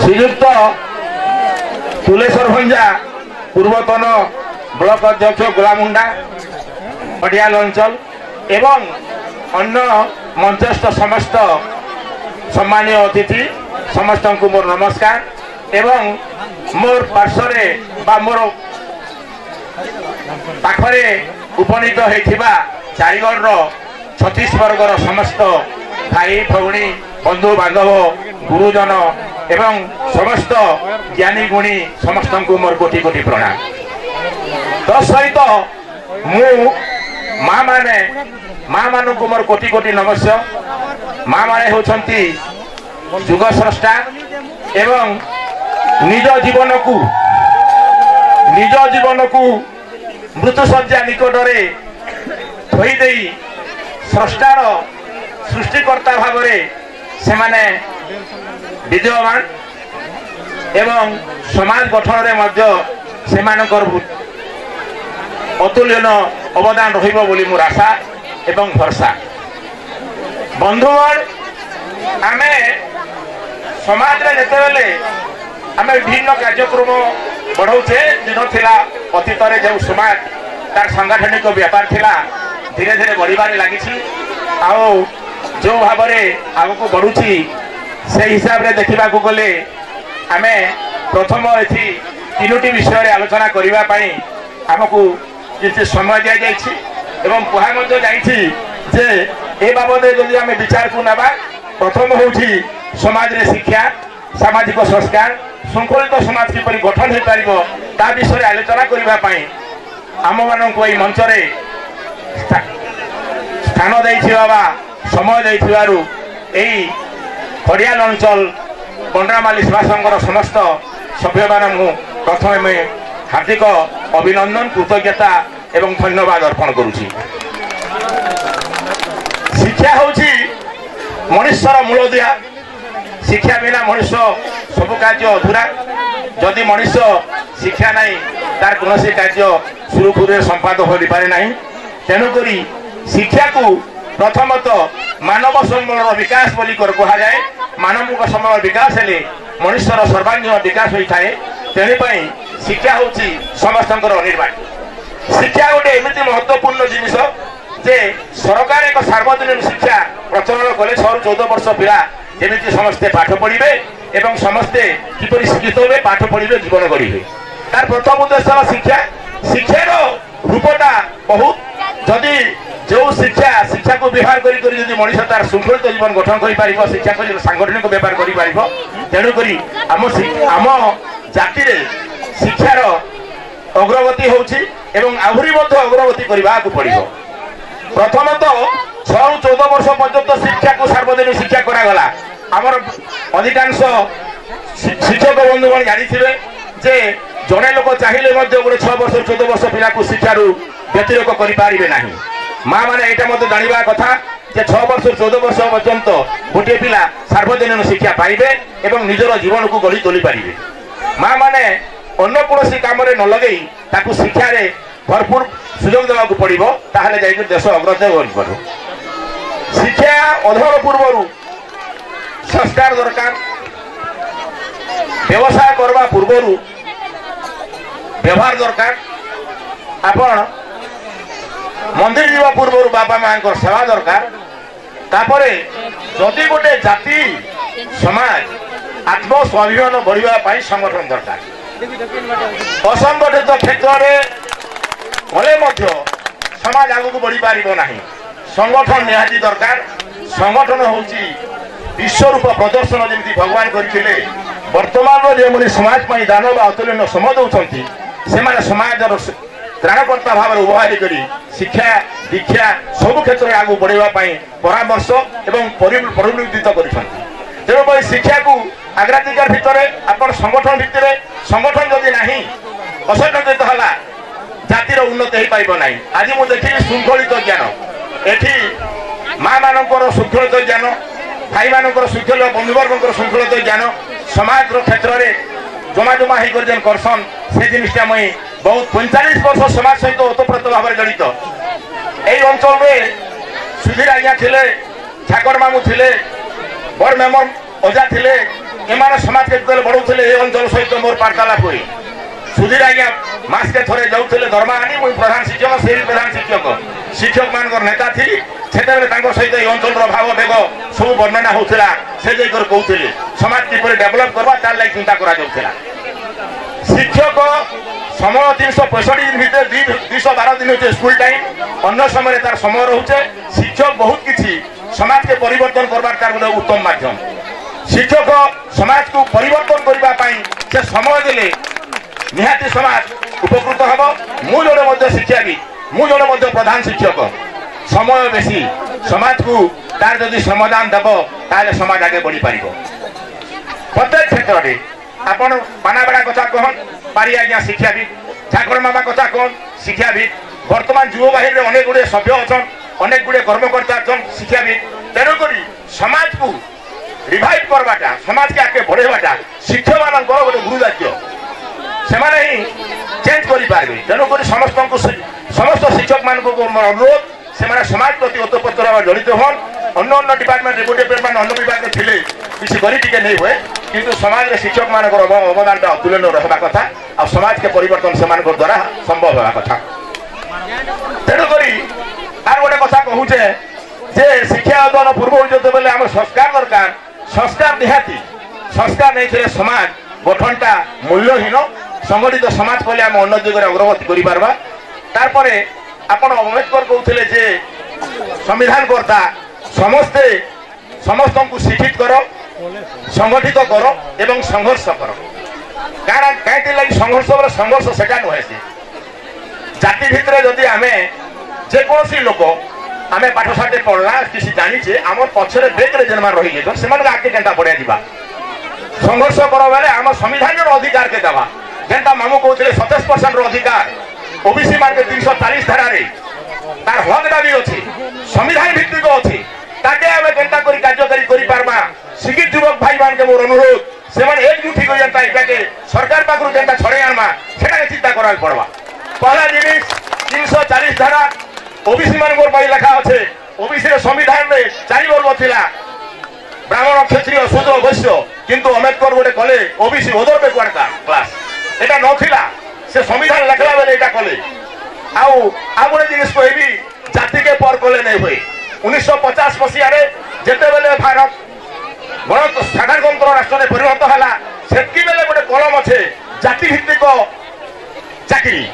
S6: श्रीयुक्त तुलेश्वर भंजा पूर्वतन ब्लॉक अध्यक्ष गोलामुंडा पटियाल अंचल एवं अन्य मंचस्थ समस्त सम्मानीय अतिथि समस्त को मोर नमस्कार एवं मोर पार्श्वरे बा मोर पाखरे उपनीत होइथिबा चारिगढ़ छत्तीस वर्गर समस्त भाई भौणी बंधु बांधव गुरुजन एवं समस्त ज्ञानी गुणी समस्त को मोर कोटि कोटि प्रणाम। तसहित मु माँ मान को मोर कोटि कोटि नमस्य। माँ माने होछंती जुग स्रष्टा एवं निज जीवन को मृत्युशज्या निकटरे थई देई स्रष्टार सृष्टिकर्ता भाव से माने विद्यमान एवं समाज गठन रे मध्य सेमानकर अतुल्यन अवदान रहिबो बोली मोर आशा एवं भरसा। बंधुगण आमे समाज रे जेते बेले आमे विभिन्न कार्यक्रम बढ़ाऊे दिन थिला अतीत रे जो समाज तार सांगठनिक व्यापार थिला धीरे धीरे बढ़िबारे लागिछि आउ जो भाव में आगक बढ़ुची से हिसाब रे देखा गले आमे प्रथम एथि तीनोटी विषय आलोचना करिबा पई हमकु किछि समय दिया जाइछि एवं कुहा मध्य जाइछि जे ए बाबद जदि आमे विचार को नबा प्रथम होउछि समाज रे शिक्षा सामाजिक संस्कार श्रृंखलित समाज किपरि गठन हो पारिबो ता विषय आलोचना करिबा पई आम मानक एई मंच रे स्थान दैथिबा समय दैथिबारु एई खड़ियाल अंचल पंड्रामाली सभा संघर समस्त सभ्य मानू प्रथम में हार्दिक अभिनंदन कृतज्ञता एवं धन्यवाद अर्पण करुछि। शिक्षा होछि मनुष्यर मूलदुआ। शिक्षा बिना मनुष्य सब कार्य अधूरा। जदि मनुष्य शिक्षा नहीं तार कौन कार्य सुरुखुरे संपादन हो पारे नहीं। तेणुक शिक्षा को प्रथमतः मानव संबल विकास बोली कहा जाए। मानव संबल विकास हेले मनुष्यर सर्वांगीण विकास होता है। तेणुपाई शिक्षा होची समस्त अनिर्वार्य। शिक्षा गोटे एमती महत्वपूर्ण जिनिस जे सरकार एक सार्वजनिक शिक्षा प्रचलन कले 6-14 वर्ष पिला जमी समस्ते पाठ पढ़े एवं समस्ते किपरि शिक्षित हे पाठ पढ़े जीवन गढ़े तार प्रथम उद्देश्य शिक्षा। शिक्षार रूपटा बहुत जदि जो शिक्षा को व्यवहार करी मनीष तार श्रृंखलित जीवन गठन कर शिक्षा कर सांगठनिक व्यापार कर तेणुक आम जाति शिक्षार अग्रगति होउछि एवं आहुरी मध्य अग्रगति करने को पड़ो। प्रथमतः 6-14 वर्ष पर्यंत शिक्षा को सार्वजनिक शिक्षा करागला। आमर अधिकांश शिक्षक बंधुगण जानिथिबे जे जड़े लोक चाहिए गोटे 6 वर्ष 14 वर्ष पिला को शिक्षारू व्यतिरेक करें ना। माँ मैंने यहाँ जानवा कथा যে 6 ବର୍ଷ 14 ବର୍ଷ ପର୍ଯ୍ୟନ୍ତ ଗୋଟିଏ ପିଲା ସାର୍ବଜନୀନ ଶିକ୍ଷା ପାଇବେ ଏବଂ ନିଜର ଜୀବନକୁ ଗଢ଼ି ତୋଳି ପାରିବେ। ମା ମାନେ ଅନ୍ୟ କୌଣସି କାମରେ ନ ଲଗେଇ ତାକୁ ଶିକ୍ଷାରେ ଭରପୁର ସୁଯୋଗ ଦେବାକୁ ପଡ଼ିବ, ତାହେଲେ ଯାଇକି ଦେଶ ଅଗ୍ରଗତି କରିପାରିବ। ଶିକ୍ଷା ଅଧ୍ୟୟନ ପୂର୍ବରୁ ସଂସ୍କାର ଦରକାର। ବ୍ୟବସାୟ କରିବା ପୂର୍ବରୁ ବ୍ୟବହାର ଦରକାର। ଆପଣ ମନ୍ଦିର ଯିବା ପୂର୍ବରୁ ବାପା ମାଙ୍କର ସେବା ଦରକାର। ତାପରେ ଯଦି ଗୋଟେ ଜାତି ସମାଜ ଆତ୍ମସ୍ୱାଭିମାନ ବଢ଼ିବା ପାଇଁ ସଂଗଠନ ଦରକାର। ଅସଂଗଠିତ କ୍ଷେତ୍ରରେ ଗଲେ ମଧ୍ୟ ସମାଜ ଆଗକୁ ବଢ଼ିପାରିବ ନାହିଁ। ସଂଗଠନ ନିହାତି ଦରକାର। ସଂଗଠନ ହେଉଛି ବିଶ୍ୱରୂପ ପ୍ରଦର୍ଶନ ଯେମିତି ଭଗବାନ କରିଥିଲେ। ବର୍ତ୍ତମାନର ଯେଉଁମାନେ ସମାଜ ପାଇଁ ଦାନ ବା ଅତୁଳନୀୟ ସମୟ ଦେଉଛନ୍ତି ସେମାନେ ସମାଜର ତ୍ରାଣକର୍ତ୍ତା ଭାବରେ ଉଭାରି କରି ଶିକ୍ଷା ଦୀକ୍ଷା ସବୁ କ୍ଷେତ୍ରରେ ଆଗକୁ ବଢ଼ାଇବା ପାଇଁ ପରାମର୍ଶ ଏବଂ ପରିବର୍ତ୍ତିତ କରିଛନ୍ତି। ତେଣୁକରି ଶିକ୍ଷାକୁ ଅଗ୍ରାଧିକାର ଭିତରେ ଆପଣ ସଂଗଠନ ଭିତରେ ସଂଗଠନ ଯଦି ନାହିଁ ଅସଂଗଠିତ ହେଲା ଜାତିର ଉନ୍ନତି ହେଇପାରିବ ନାହିଁ। ଆଜି ମୁଁ ଦେଖିଲି ଶୃଙ୍ଖଳିତ ଜ୍ଞାନ ଏଠି ମା ମାନଙ୍କର ଶୃଙ୍ଖଳିତ ଜ୍ଞାନ, ଭାଇମାନଙ୍କର ଶୃଙ୍ଖଳିତ, ବନ୍ଧୁବର୍ଗଙ୍କର ଶୃଙ୍ଖଳିତ ଜ୍ଞାନ ସମାଜର କ୍ଷେତ୍ରରେ ଜମା ହେଇକରି ଯେନ୍ କରସନ୍ ସେ ଜିନିଷଟା ମୁଇଁ ବହୁତ 45 ବର୍ଷ ସମାଜ ସହିତ ଓତପ୍ରୋତ ଭାବରେ ଜଡ଼ିତ। এই ଅଞ୍ଚଳରେ ସୁଧୀର ଆଜ୍ଞା ଥିଲେ, ଠାକର ମାମୁଁ ଥିଲେ, ବଡ଼ ମେମର ଅଜା ଥିଲେ। ଏମାନେ ସମାଜকে ଯେତେବେଳେ ବଢ଼ଉଥିଲେ ଏ ଅଞ୍ଚଳ ସହିତ ମୋର ବାର୍ତ୍ତାଳାପ ହୁଏ। ସୁଧୀର ଆଜ୍ଞା ମାସକେ ଥରେ ଯାଉଥିଲେ ଦରମା ଆଣି। ମୁଇଁ ପ୍ରଧାନ ଶିକ୍ଷକ, ସେ ବି ପ୍ରଧାନ ଶିକ୍ଷକ, ଶିକ୍ଷକମାନଙ୍କର ନେତା ଥିଲି। ସେତେବେଳେ ତାଙ୍କ ସହିତ এই ଅଞ୍ଚଳର ଭାବ ବେଗ ସବୁ ବର୍ଣ୍ଣନା ହେଉଥିଲା। ସେ ଯାଇକରି କହୁଥିଲେ ସମାଜ କିପରି ଡେଭଲପ କରିବା ତାର ଲାଗି ଚିନ୍ତା କରାଯାଉଥିଲା। ଶିକ୍ଷକ ସମୟ 365 ଦିନ ଭିତରେ 212 ଦିନ হচ্ছে স্কুল টাইম, অন্য সময় তার সময় রয়েছে। শিক্ষক বহুত কিছু সমাজকে পরিবর্তন করবার তার গোটে উত্তম মাধ্যম। শিক্ষক সমাজকে পরিবর্তন করা সে সময় দেলে নিহাতি সমাজ উপকৃত হব। মু জনে মধ্যে শিক্ষাবিদ, মু জনে মধ্যে প্রধান শিক্ষক। সময় বেশি সমাজকে তার যদি সমাধান দেব তাহলে সমাজ আগে বড়ি পারিব। প্রত্যেক ক্ষেত্রে আপন পানাবেড়া কথা কহন পারি আজ্ঞা শিক্ষাবিদ, ঠাকুর মামা কথা কহন শিক্ষাবিদ। বর্তমান যুব বাহিনীরে অনেক গুড়ে সভ্য অছন, অনেক গুড়ে কর্মকর্তা অছন শিক্ষাবিদ। তেণুকরি সমাজকে রিভাইভ করবাটা, সমাজকে আগে বড়াইবাটা শিক্ষক মানଙ୍କର ଗୋଟେ ଗୁରୁ ଦାୟିତ୍ୱ। ସେମାନେ ହିଁ ଚେଞ୍ଜ କରିପାରିବେ। ତେଣୁକରି ସମସ୍ତ ଶିକ୍ଷକ ମାନଙ୍କୁ ମୋର ଅନୁରୋଧ ସେମାନେ ସମାଜ ପ୍ରତି ଓତପ୍ରୋତ ଭାବରେ ଜଡ଼ିତ ହୁଅନ୍। ଅନ୍ୟ ଡିପାର୍ଟମେଣ୍ଟରେ ଗୋଟେ ଡିପାର୍ଟମେଣ୍ଟ ଅନ୍ୟ ବିଭାଗରେ ଥିଲେ କିଛି କରି ଟିକେ ନେଇ ହୁଏ, କିନ୍ତୁ ସମାଜରେ ଶିକ୍ଷକ ମାନଙ୍କର ଅବଦାନଟା ଅତୁଳନୀୟ ରହିବା କଥା। ଆଉ ସମାଜକେ ପରିବର୍ତ୍ତନ ସେମାନଙ୍କ ଦ୍ୱାରା ସମ୍ଭବ ହେବା କଥା। ତେଣୁକରି আর ଗୋଟେ କଥା କହୁଛେ ଯେ ଶିକ୍ଷା ଅଧ୍ୟୟନ ପୂର୍ବରୁ ଯେତେବେଳେ ଆମର ସଂସ୍କାର ଦରକାର, ସଂସ୍କାର ନିହାତି। ସଂସ୍କାର ନେଇଥିଲେ ସମାଜ ଗଠନଟା ମୂଲ୍ୟହୀନ। ସଂଗଠିତ ସମାଜ କଲେ ଆମେ ଅନ୍ୟ ଦିଗରେ ଅଗ୍ରଗତି କରିପାରିବା। ତାପରେ ଆପଣ ଅମ୍ବେଦକର କହୁଥିଲେ ଯେ ସମ୍ବିଧାନ କର୍ତ୍ତା ସମସ୍ତଙ୍କୁ ଶିକ୍ଷିତ କର, ସଂଗଠିତ କର ଏବଂ ସଂଘର୍ଷ କର। କାରଣ କାହିଁକି ଲାଗି ସଂଘର୍ଷ ବୋଲେ ସଂଘର୍ଷ ସେଟା ନୁହେଁ। ସେ ଜାତି ଭିତରେ ଯଦି ଆମେ ଯେକୌଣସି ଲୋକ ଆମେ ପାଠଶାଠ ପଢ଼ଲା କିଛି ଜାଣିଛେ ଆମର ପଛରେ ବ୍ରେକ୍ରେ ଯେନ୍ମାନେ ରହିଯାଇଛ ସେମାନଙ୍କୁ ଆଗକେ କେନ୍ତା ବଢ଼ିଆ ଯିବା। ସଂଘର୍ଷ କର ବେଲେ ଆମ ସମ୍ବିଧାନର ଅଧିକାରକେ ଦେବା। ଯେନ୍ତା ମାମୁଁ କହୁଥିଲେ 27% ଅଧିକାର ଓବିସି ମାନକେ 340 ଧାରାରେ ତାର ହକଟା ବି ଅଛି, ସମ୍ବିଧାନ ଭିତ୍ତିକ ଅଛି। ତାକେ ଆମେ କେନ୍ତା କରି କାର୍ଯ୍ୟକାରୀ କରିପାରବା। ଶିକ୍ଷିତ ଯୁବକ ଭାଇ ମାନକେ ମୋର ଅନୁରୋଧ ସେମାନେ একজুটি করে যেନ୍ତା এটাকে সরকার পাখରୁ যেନ୍ତା ছড়াই আনবা সেটাকে চিন্তা করা পড়বা। পহলা জিনিস 340 ধারা ওবিসি মানଙ୍କର ପାଇଁ লেখা আছে। ওবিসির সংবিধাନରେ 4 বর্গ ଥିଲା, ব্রাহ্মণ ক্ষত্রিয় শূদ্র বৈশ্য। কিন্তু অম্বেদকর গোটে কলে ওবিসি ওদর ব্যাকওয়ার্ড ক্লাস, এটা নথিলা। সে সংবিধান লেখলা বেলে এটা কলে। ଆଉ ଗୋଟେ ଜିନିଷ କହିବି, ଜାତିକେ ପର କଲେ ନେଇ ହୁଏ। 1950 ମସିହାରେ ଯେତେବେଳେ ଭାରତ ସାଧାରଣତନ୍ତ୍ର ରାଷ୍ଟ୍ରରେ ପରିଣତ ହେଲା ସେତିକି ବେଲେ ଗୋଟେ କଲମ ଅଛେ ଜାତି ଭିତ୍ତିକ ଚାକିରି।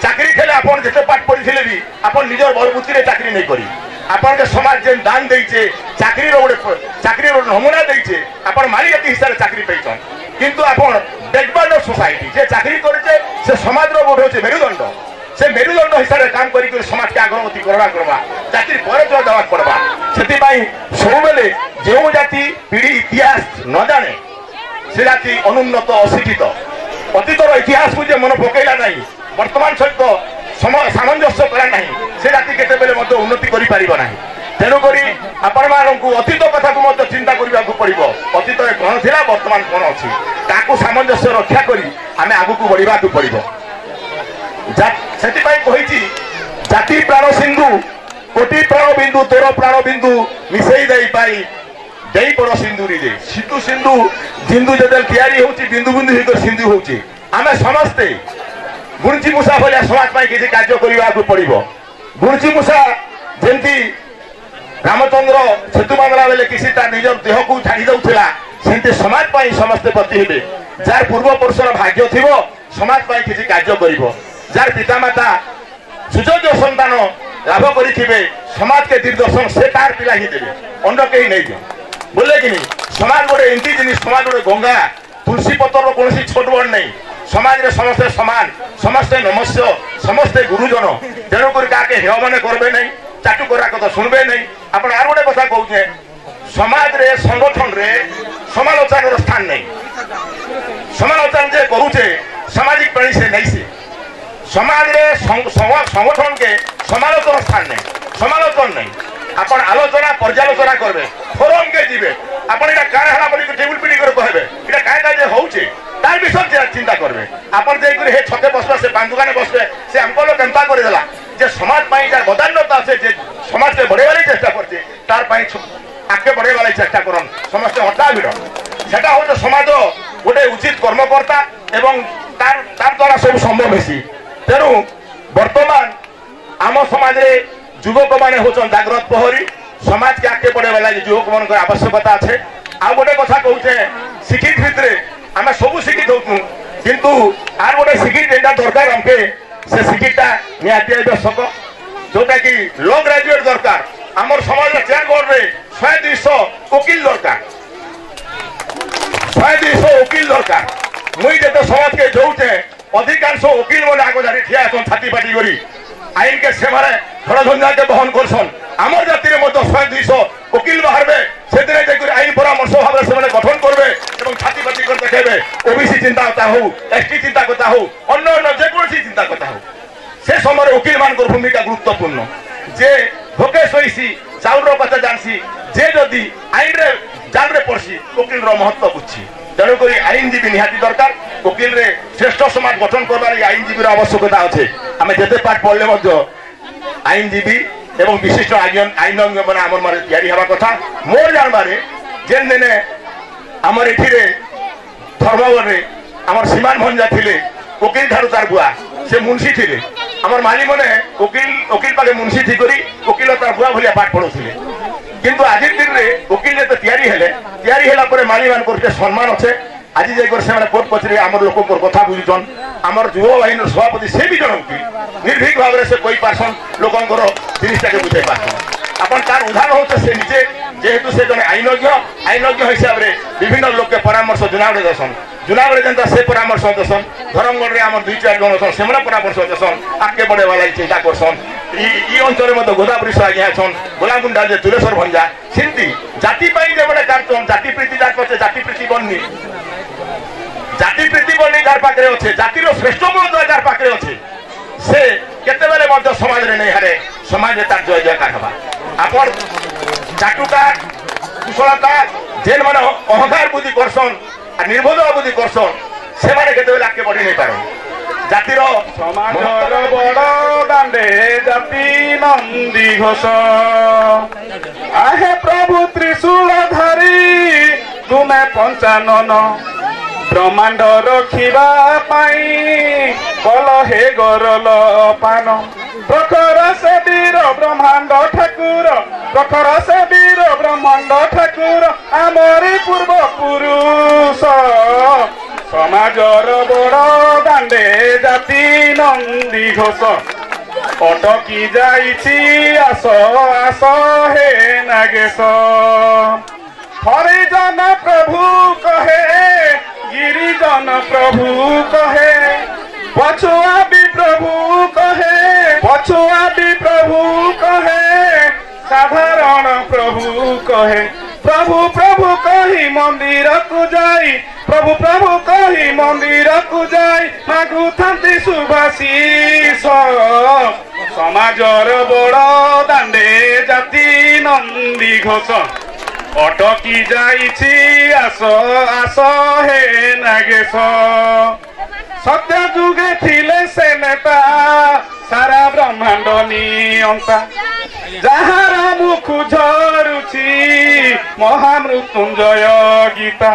S6: ଚାକିରି ଥିଲେ ଆପଣ ଯେତେ ପାଠ ପଢିଥିଲେ ବି ଆପଣ ନିଜର ବଳବୁଦ୍ଧିରେ ଚାକିରି ନେଇ କରି ଆପଣଙ୍କ ସମାଜ ଯେନ୍ ଦାନ ଦେଇଛେ, ଚାକିରିର ନମୁନା ଦେଇଛେ, ଆପଣ ମାଲିକାତି ହିସାବରେ ଚାକିରି ପାଇଛନ୍। କିନ୍ତୁ ଆପଣ ବ୍ୟାକୱାର୍ଡ সোসাইটি যে চাকরি করেছে সে সমাজের গোটে হচ্ছে মেরুদণ্ড। সে মেরুদণ্ড হিসাবে কাম করি সমাজকে অগ্রগতি করবা জাতির পরিচয় দেওয়া পড়বা। সেপাই সবুলে যে জাতি পিঢ়ি ইতিহাস ন জানে সে জাতি অনুন্নত অশিক্ষিত। অতীতর ইতিহাসকে যে মনে পকাইলা নাই, বর্তমান সহিত সামঞ্জস্য করা নাই, সে জাতি কেতবে উন্নতি করে পারিব না। ତେଣୁକରି ଆପଣମାନଙ୍କୁ ଅତୀତ କଥାକୁ ମଧ୍ୟ ଚିନ୍ତା କରିବାକୁ ପଡ଼ିବ। ଅତୀତରେ କ'ଣ ଥିଲା, ବର୍ତ୍ତମାନ କ'ଣ ଅଛି, ତାକୁ ସାମଞ୍ଜସ୍ୟ ରକ୍ଷା କରି ଆମେ ଆଗକୁ ବଢ଼ିବାକୁ ପଡ଼ିବ। ସେଥିପାଇଁ କହିଛି ଜାତି ପ୍ରାଣ ସିନ୍ଧୁ କୋଟି ପ୍ରାଣ ବିନ୍ଦୁ ତୋର ପ୍ରାଣ ବିନ୍ଦୁ ମିଶେଇ ଦେଇ ପାଇ ଦେଇ ପଡ଼ ସିନ୍ଧୁରୀରେ। ସିନ୍ଧୁ ସିନ୍ଧୁ ସିନ୍ଧୁ ଯେତେବେଳେ ତିଆରି ହେଉଛି ବିନ୍ଦୁ ବିନ୍ଦୁ ହେଇକରି ସିନ୍ଧୁ ହେଉଛି। ଆମେ ସମସ୍ତେ ଗୁଣୁଚି ମୂଷା ଭଳିଆ ସମାଜ ପାଇଁ କିଛି କାର୍ଯ୍ୟ କରିବାକୁ ପଡ଼ିବ। ଗୁଣୁଚି ମୂଷା ଯେମିତି ରାମଚନ୍ଦ୍ର ସେତୁ ବାନ୍ଧିଲା ବେଳେ କିଛି ତା ନିଜ ଦେହକୁ ଛାଡ଼ି ଦେଉଥିଲା, ସେମିତି ସମାଜ ପାଇଁ ସମସ୍ତେ ପ୍ରତି ହେବେ। ଯାହାର ପୂର୍ବପୁରୁଷର ଭାଗ୍ୟ ଥିବ ସମାଜ ପାଇଁ କିଛି କାର୍ଯ୍ୟ କରିବ। ଯାହାର ପିତାମାତା ସୁଯୋଗ୍ୟ ସନ୍ତାନ ଲାଭ କରିଥିବେ ସମାଜকে ଦିଗଦର୍ଶନ ସେ ତାର ପିଲା ହିଁ ଦେବେ, ଅନ୍ୟ କେହି ନେଇ ଦିଅ ବୋଲେ କି ନି। ସମାଜ ଗୋଟେ ଏମିତି ଜିନିଷ, ସମାଜ ଗୋଟେ ଗଙ୍ଗା, ତୁଳସୀ ପତ୍ରର କୌଣସି ଛୋଟ ବଡ଼ ନାହିଁ। ସମାଜରେ ସମସ୍ତେ ସମାନ, ସମସ୍ତେ ନମସ୍ୟ, ସମସ୍ତେ ଗୁରୁଜନ। ତେଣୁକରି କାହାକେ ହେୟ ମାନେ କରବେ ନାହିଁ, ଚାଟୁ କରା କଥା ଶୁଣବେ ନାହିଁ। ଆପଣ আর ଗୋଟେ କଥା କହୁଛେ, ସମାଜରେ ସଂଗଠନରେ ସମାଲୋଚନାର ସ୍ଥାନ ନାହିଁ। ସମାଲୋଚନା ଯେ କରୁଛେ ସାମାଜିକ ପ୍ରାଣୀ ସେ ନାହିଁ। ସେ ସମାଜରେ ସଂଗଠନকে ସମାଲୋଚନା ସ୍ଥାନ ନାହିଁ, ସମାଲୋଚନା ନାହିଁ। ଆପଣ ଆଲୋଚନା ପର୍ଯ୍ୟାଲୋଚନା করবে, ফোরমকে ଯିବେ। ଆପଣ এটা କାଣା ହେଲା ବୋଲି ଟେବୁଲ ପିଡ଼ି করে କହିବେ, এটা କାଁ কাজে হচ্ছে তার বিষয়ে চিন্তা করবে। আপন যাই করে হে ছকে বসবে, সে পান দোকানে বসবে, সে আমকলো কেমতা করে দেলা যে সমাজ পাই যার বদান্যতা আছে, যে সমাজকে বড়াইবার চেষ্টা করছে, তার পাই আগে বড়াইবার চেষ্টা করুন। সমস্ত হটা ভিড় সেটা হচ্ছে সমাজ গোটে উচিত কর্মকর্তা এবং তার দ্বারা সব সম্ভব হয়েছি। তেণু বর্তমান আম সমাজে যুবক মানে হচ্ছেন জাগ্রত প্রহরী। সমাজকে আগে বড়াইবার লাগে যুবক মানক আবশ্যকতা আছে। আর গোটে কথা কହୁছে, শিক্ষিত ভিতরে আমি সবু শিক্ষিত হচ্ছু, কিন্তু আর গোটে শিক্ষিত যেটা দরকার আমাকে, সে শিক্ষিতটা নিহাতি আবশ্যক, যেটা কি ল গ্রাজুয়েট দরকার। আমার সমাজের চেয়ার বোর্ডে 100-200 উকিল দরকার, 100-200 উকিল দরকার। মুই যেতে সমাজকে যৌছে অধিকাংশ উকিল মানে আগে ধারে ঠিয়া আছেন ছাতি পাটি করি, আইনকে সেমানে ষড়যন্ত্রকে বহন করছেন। আমার জাতির মধ্যে 100-200 উকিল বাহারবে, সেদিন যাই আইন পরামর্শ ভাবে সেমানে গঠন করবে এবং ছাতি পাটি করে দেখাবে। ওবিসি চিন্তা কথা হোক, এসটি চিন্তা কথা হোক, অন্য অন্য যে কোনসি চিন্তা কথা হোক, সে সময় উকিল মানকর ভূমিকা গুরুত্বপূর্ণ। যে ভোকে শইছি চাউলর কথা জানছি, যে যদি আইনরে জালরে পড়ছি উকিলর মহত্ব বুঝছি। তেণুকরি আইনজীবী নিহাতি দরকার। উকিলরে শ্রেষ্ঠ সমাজ গঠন করবার এই আইনজীবীর আবশ্যকতা আছে। আমি যেতে পাঠ পড়লে মধ্যে আইনজীবী এবং বিশিষ্ট আইনজ্ঞ মানে আমার মানে তৈরি হওয়া কথা। মোর জানবারে যেন দিনে আমার এঠিরে ধর্মগড়ে আমার সীমান ভঞ্জা ଥିଲେ উকিল ঠারু তার বুয়া সে মুন্সি ଥିଲେ। আমার মালি মনে উকিল পাকে মুন্সি ঠিকরি উকিল তার বুয়া ভলিয়া পাঠ পড়ুଥିଲେ। কিন্তু আজির দিনে উকিল যেতে তৈরি হেলা পরে মালি মানকর যে সম্মান আছে, আজি যাই করে সেমানে কোর্ট কচেরি আমার লোকর কথা বুঝুছন। আমার যুব বাহিনীর সভাপতি সে বি জন উকিল, নির্ভীক ভাবে সে কই পারছন, লোকঙ্কর জিনিসটাকে বুঝাই পারছন। আপনার তার উদাহরণ হচ্ছে সে নিজে যেহেতু সে জন আইনজ্ঞ হিসাবে বিভিন্ন লোককে পরামর্শ জুনাগড়ে দেন। জুনাগড়ে যেন সে পরামর্শ দেন, ধরমগড়ে আমার 2-4 জন অছেন, সেমানে পরামর্শ দেন, আগে বড়ে বেলায় চিন্তা করছেন। ই অঞ্চলের মধ্যে গোদাবরী আজ্ঞা আছেন, গোলাগুন্ডা যে তুলেশ্বর ভঞ্জা সেমতি জাতি পাই যে বলে কাটছেন। জাতি প্রীতি যার করছে, জাতি প্রীতি বন্নি, জাতি প্রীতি বন্নি যার পাখে আছে, জাতির শ্রেষ্ঠ মর্যাদা যার পাখে আছে, সে কেতবেলে মধ্যে সমাজে নেই হারে, সমাজে তার জয় জয়কার হবা। আপন চাটুটা কুশলতা যে মানে অহংকার বুদ্ধি করছন আর নির্বোধ বুদ্ধি করছন, সেমানে কেতবেলে আগে বড়ি নেই পারেন। জাতির
S3: সমাজর বড় দাণ্ডে জাতি নন্দী ঘোষ, আহে প্রভু ত্রিশূল ধরি তুমে পঞ্চানন, ব্রহ্মাণ্ড রখিবা পাই কল হে গরল পান। প্রখর সে বীর ব্রহ্মাণ্ড ঠাকুর, প্রখর সে বীর ব্রহ্মাণ্ড ঠাকুর, আমরি পূর্ব পুরুষ। সমাজর বড় দাণ্ডে জাতি নন্দী ঘোষ, অটকি যাইছি আস আস হে নাগেশ। হরিজন প্রভু কহে, গিরিজন প্রভু কহে, পছুয়া বি প্রভু কহে, পছুয়া বি প্রভু কহে, সাধারণ প্রভু কহে। প্রভু প্রভু কহি মন্দিরকু যাই, প্রভু প্রভু কহি মন্দিরকু যাই, মাগুথান্তি শুভাশিষ। সমাজর বড় দাণ্ডে জাতি
S7: ঘোষ অটকি যাইছি আস আস হে নাগেশ সত্য যুগে থিলে সে নেতা সারা ব্রহ্মাণ্ড নিয়ন্তা যাহার মুখু ঝরুছি মহামৃত্যুঞ্জয় গীতা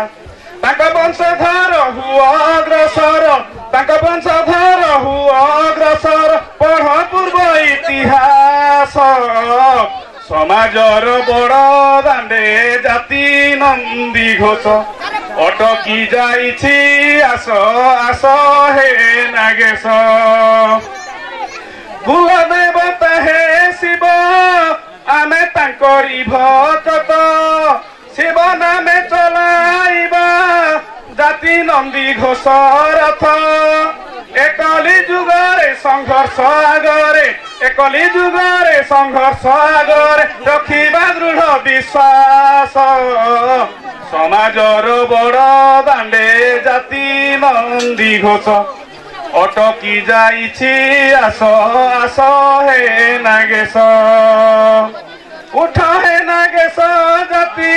S7: তাঙ্ক বংশধর হুଅ অগ্রসর তাঙ্ক বংশধর হুଅ অগ্রসর পঢ় পূর্ব ইতিহাস সমাজর বড় দাণ্ডে জাতি নন্দী ঘোষ অটকি যাইছি আস আস হে নাগেশ কুল দেবতা হে শিব ଆମେ ତାଙ୍କରି ଭକ୍ତ ଶିବ ନାମେ ଚଲାଇବା ଜାତି ନନ୍ଦୀ ଘୋଷ ରଥ ଏକଲି ଯୁଗରେ ସଂଘର୍ଷ ଆଗରେ ଏକଲି ଯୁଗରେ ସଂଘର୍ଷ ଆଗରେ ରଖିବା ଦୃଢ ବିଶ୍ୱାସ ସମାଜର ବଡ ଦାଣ୍ଡେ ଜାତି ନନ୍ଦୀ ଘୋଷ অটকি যাইছি আস আস হে নাগেশ উঠ হে নাগেশ জাতি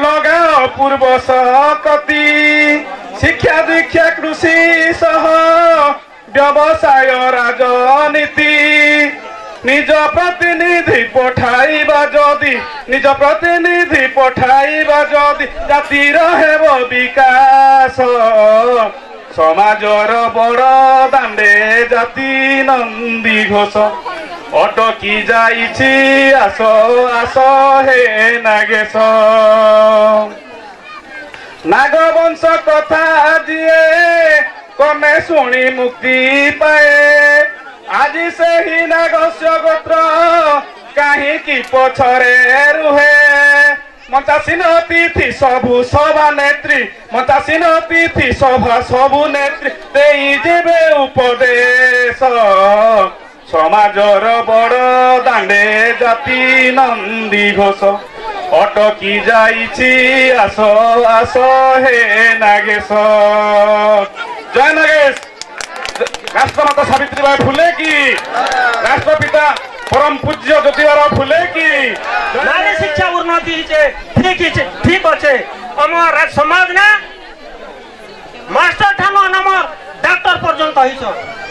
S7: লগাও পূর্ব শকতি শিক্ষা দীক্ষা কৃষি সহ ব্যবসায় রাজনীতি নিজ প্রতিনিধি পঠাইবা যদি নিজ প্রতিনিধি পঠাইবা যদি জাতির হেব বিকাশ সমাজর বড় দাণ্ডে জাতি নন্দী ঘোষ অটকি যাইছি আস আস হে নাগেশ নাগবংশ কথা দিয়ে কমে শুনি মুক্তি পায়ে আজি সেই নাগস্য গোত্র কাহিকি পছরে রুহে মঞ্চাসীন অতিথি সবু সভানেত্রী মঞ্চাসীন অতিথি সভা সবু নেত্রী দেই যাবে উপদেশ সমাজর বড় দাণ্ডে জাতি নন্দী ঘোষ অটকি যাইছি আস আস হে নাগেশ জয় নাগেশ রাষ্ট্রমাতা সাবিত্রীবাই ফুলে কি রাষ্ট্রপিতা परम पूज्य ज्योतिबार फुले की
S8: नारी शिक्षा उन्नति ठीक अच्छे आम समाज ने मास्टर ठानु नमर डाक्टर पर्यंत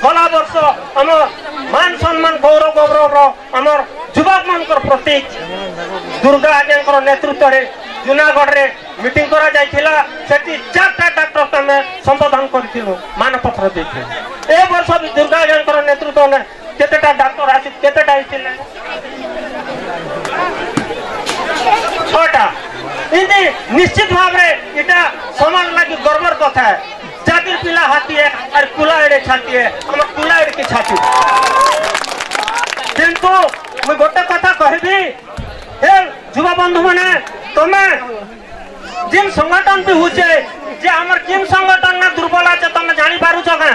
S8: गला वर्ष आम मान सम्मान गौरव गौरव आमर युवक मान प्रतीक दुर्गा आज्ञा नेतृत्व में जूनागढ़ रे मीटिंग करा जाइथिला सेठी 4टा डॉक्टर तमे संबोधन करथिलु मानपत्र देथिलु ए वर्ष भी दुर्गा आज्ञा नेतृत्व में केतेटा डॉक्टर आसी केतेटा आइथिले 6टा इति निश्चित भाव रे इटा समाज लागि गर्वर कथा है जातिर पिला हाथी है और कुला एडे छाती है हम कुला एडे की छाती किंतु मैं गोटे कथा कहबी हे युवा बंधु माने तमे जिन संगठन भी हुचे जे हमर किम संगठन ना दुर्बल আছে तमे जानि पारु छ का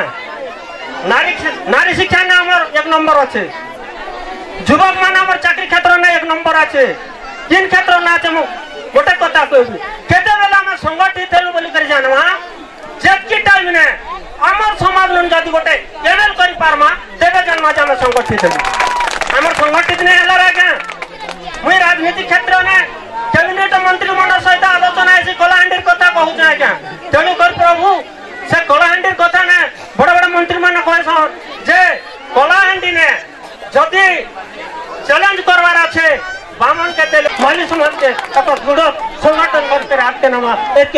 S8: नारी शिक्षा ने हमर 1 नंबर আছে युवक माने हमर चाकरी क्षेत्र ने 1 नंबर আছে किन क्षेत्र ना আছে मु गोटे कथा कहबी केते बेला हम संगठित हेलु बोली कर जानवा जेकी टाइम ने हमर समाज लन जाति गोटे लेवल करि पारमा तेबे जन्मा हम संगठित हेलु हमर संगठित ने हला रागा मुई राजनीति क्षेत्र ने कैबिनेट मंत्री मंडल सहित आलोचना है कलाहांडीर कथा कहूँ आज्ञा तेणु कर प्रभु से कलाहांडीर कथा ने बड़ा बड़ा मंत्री मान कह जे कलाहांडी ने जदि चैलेंज करवार अच्छे बामन के दिल माली समाज के दृढ़ संगठन करते आते नमा एक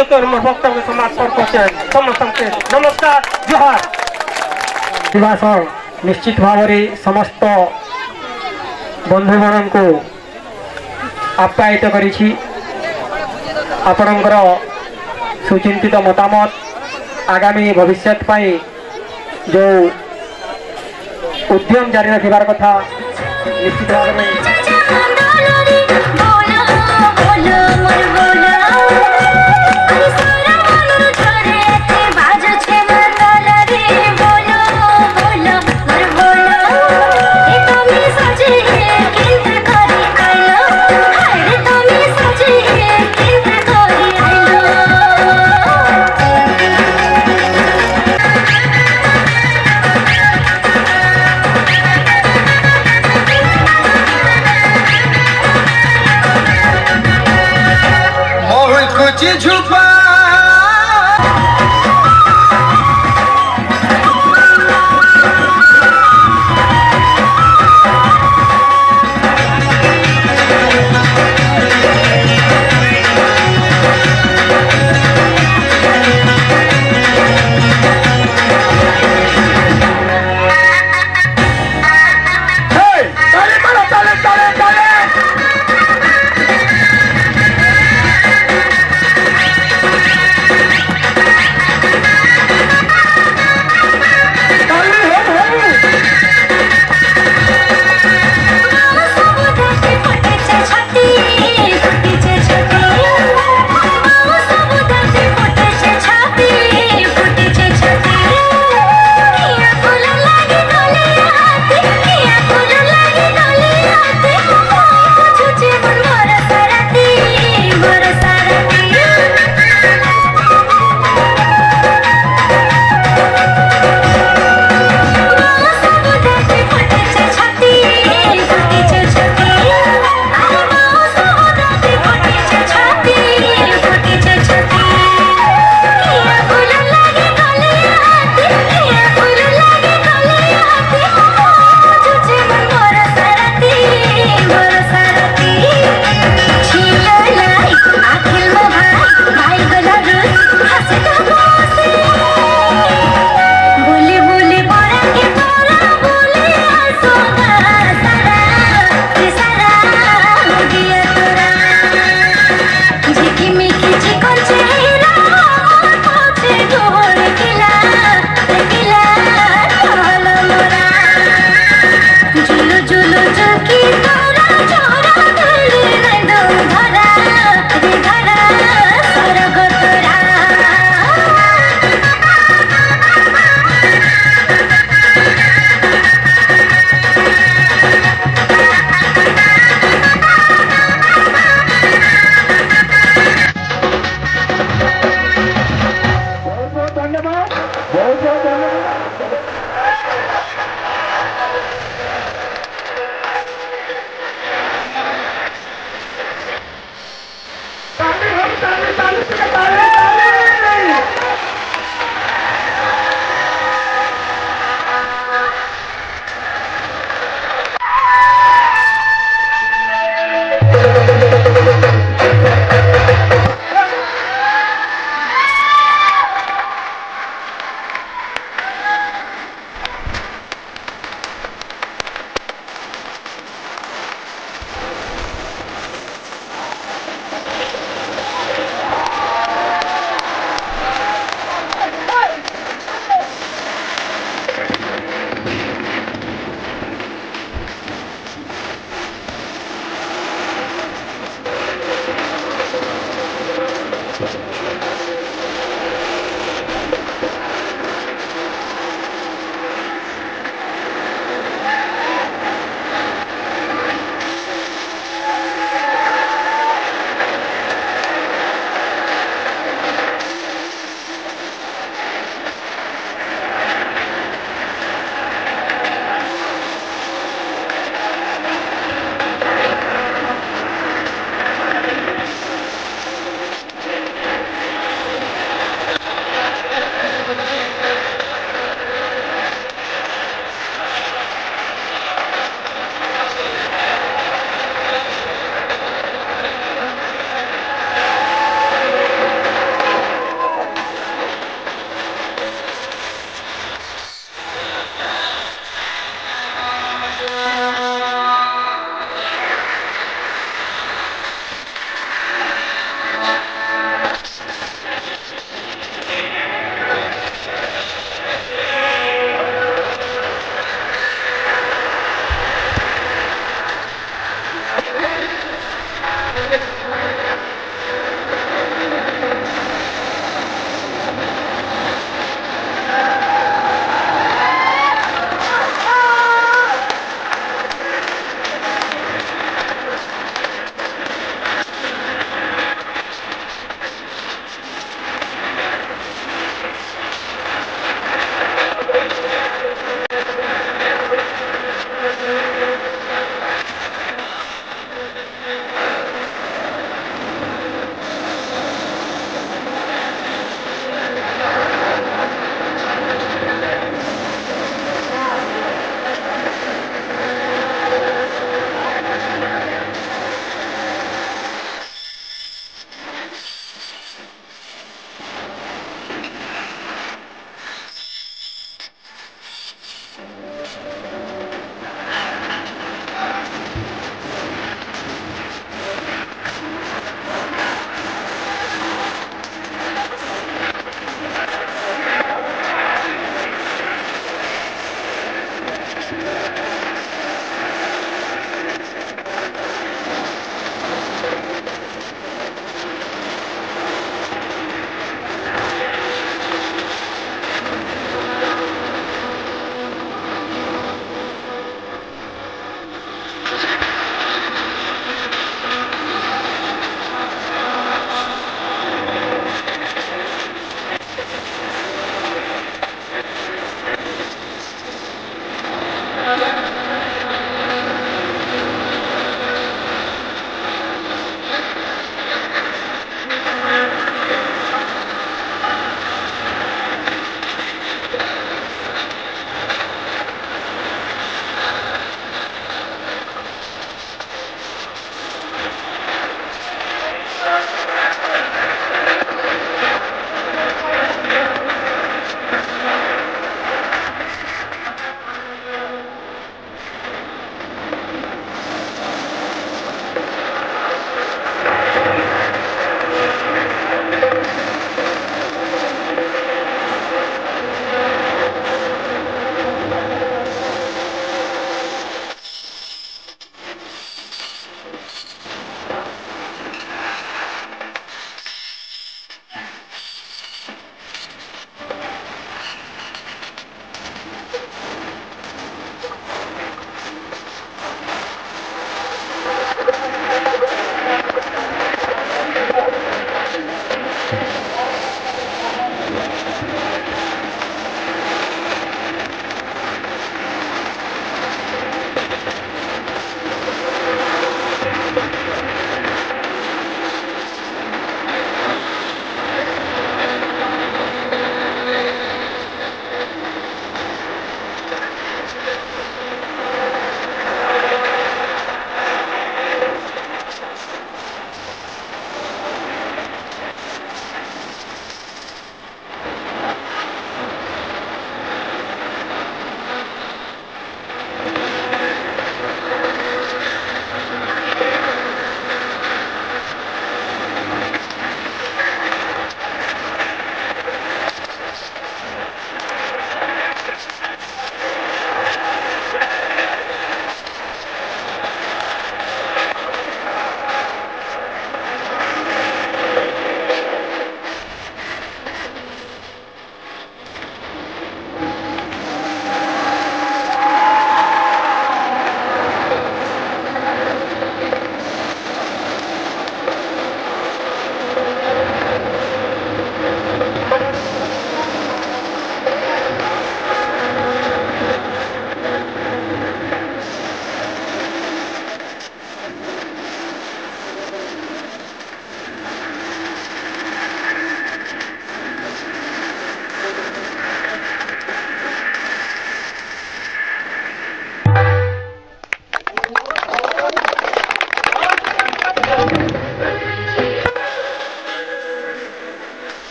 S8: वक्तव्य समाज पर पहुंचे समस्त नमस्कार जोहार
S9: दिवस निश्चित भाव समस्त बंधु मान को आप्यायित करिछि आपणकर सुचिंतित मतामत आगामी भविष्य पाई जो उद्यम जारी रखिबार कथा निश्चित भाव में
S3: धन्यवाद, बहुत बहुत धन्यवाद।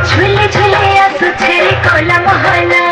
S10: झूले झूले आसुछे कोला मोहल्ला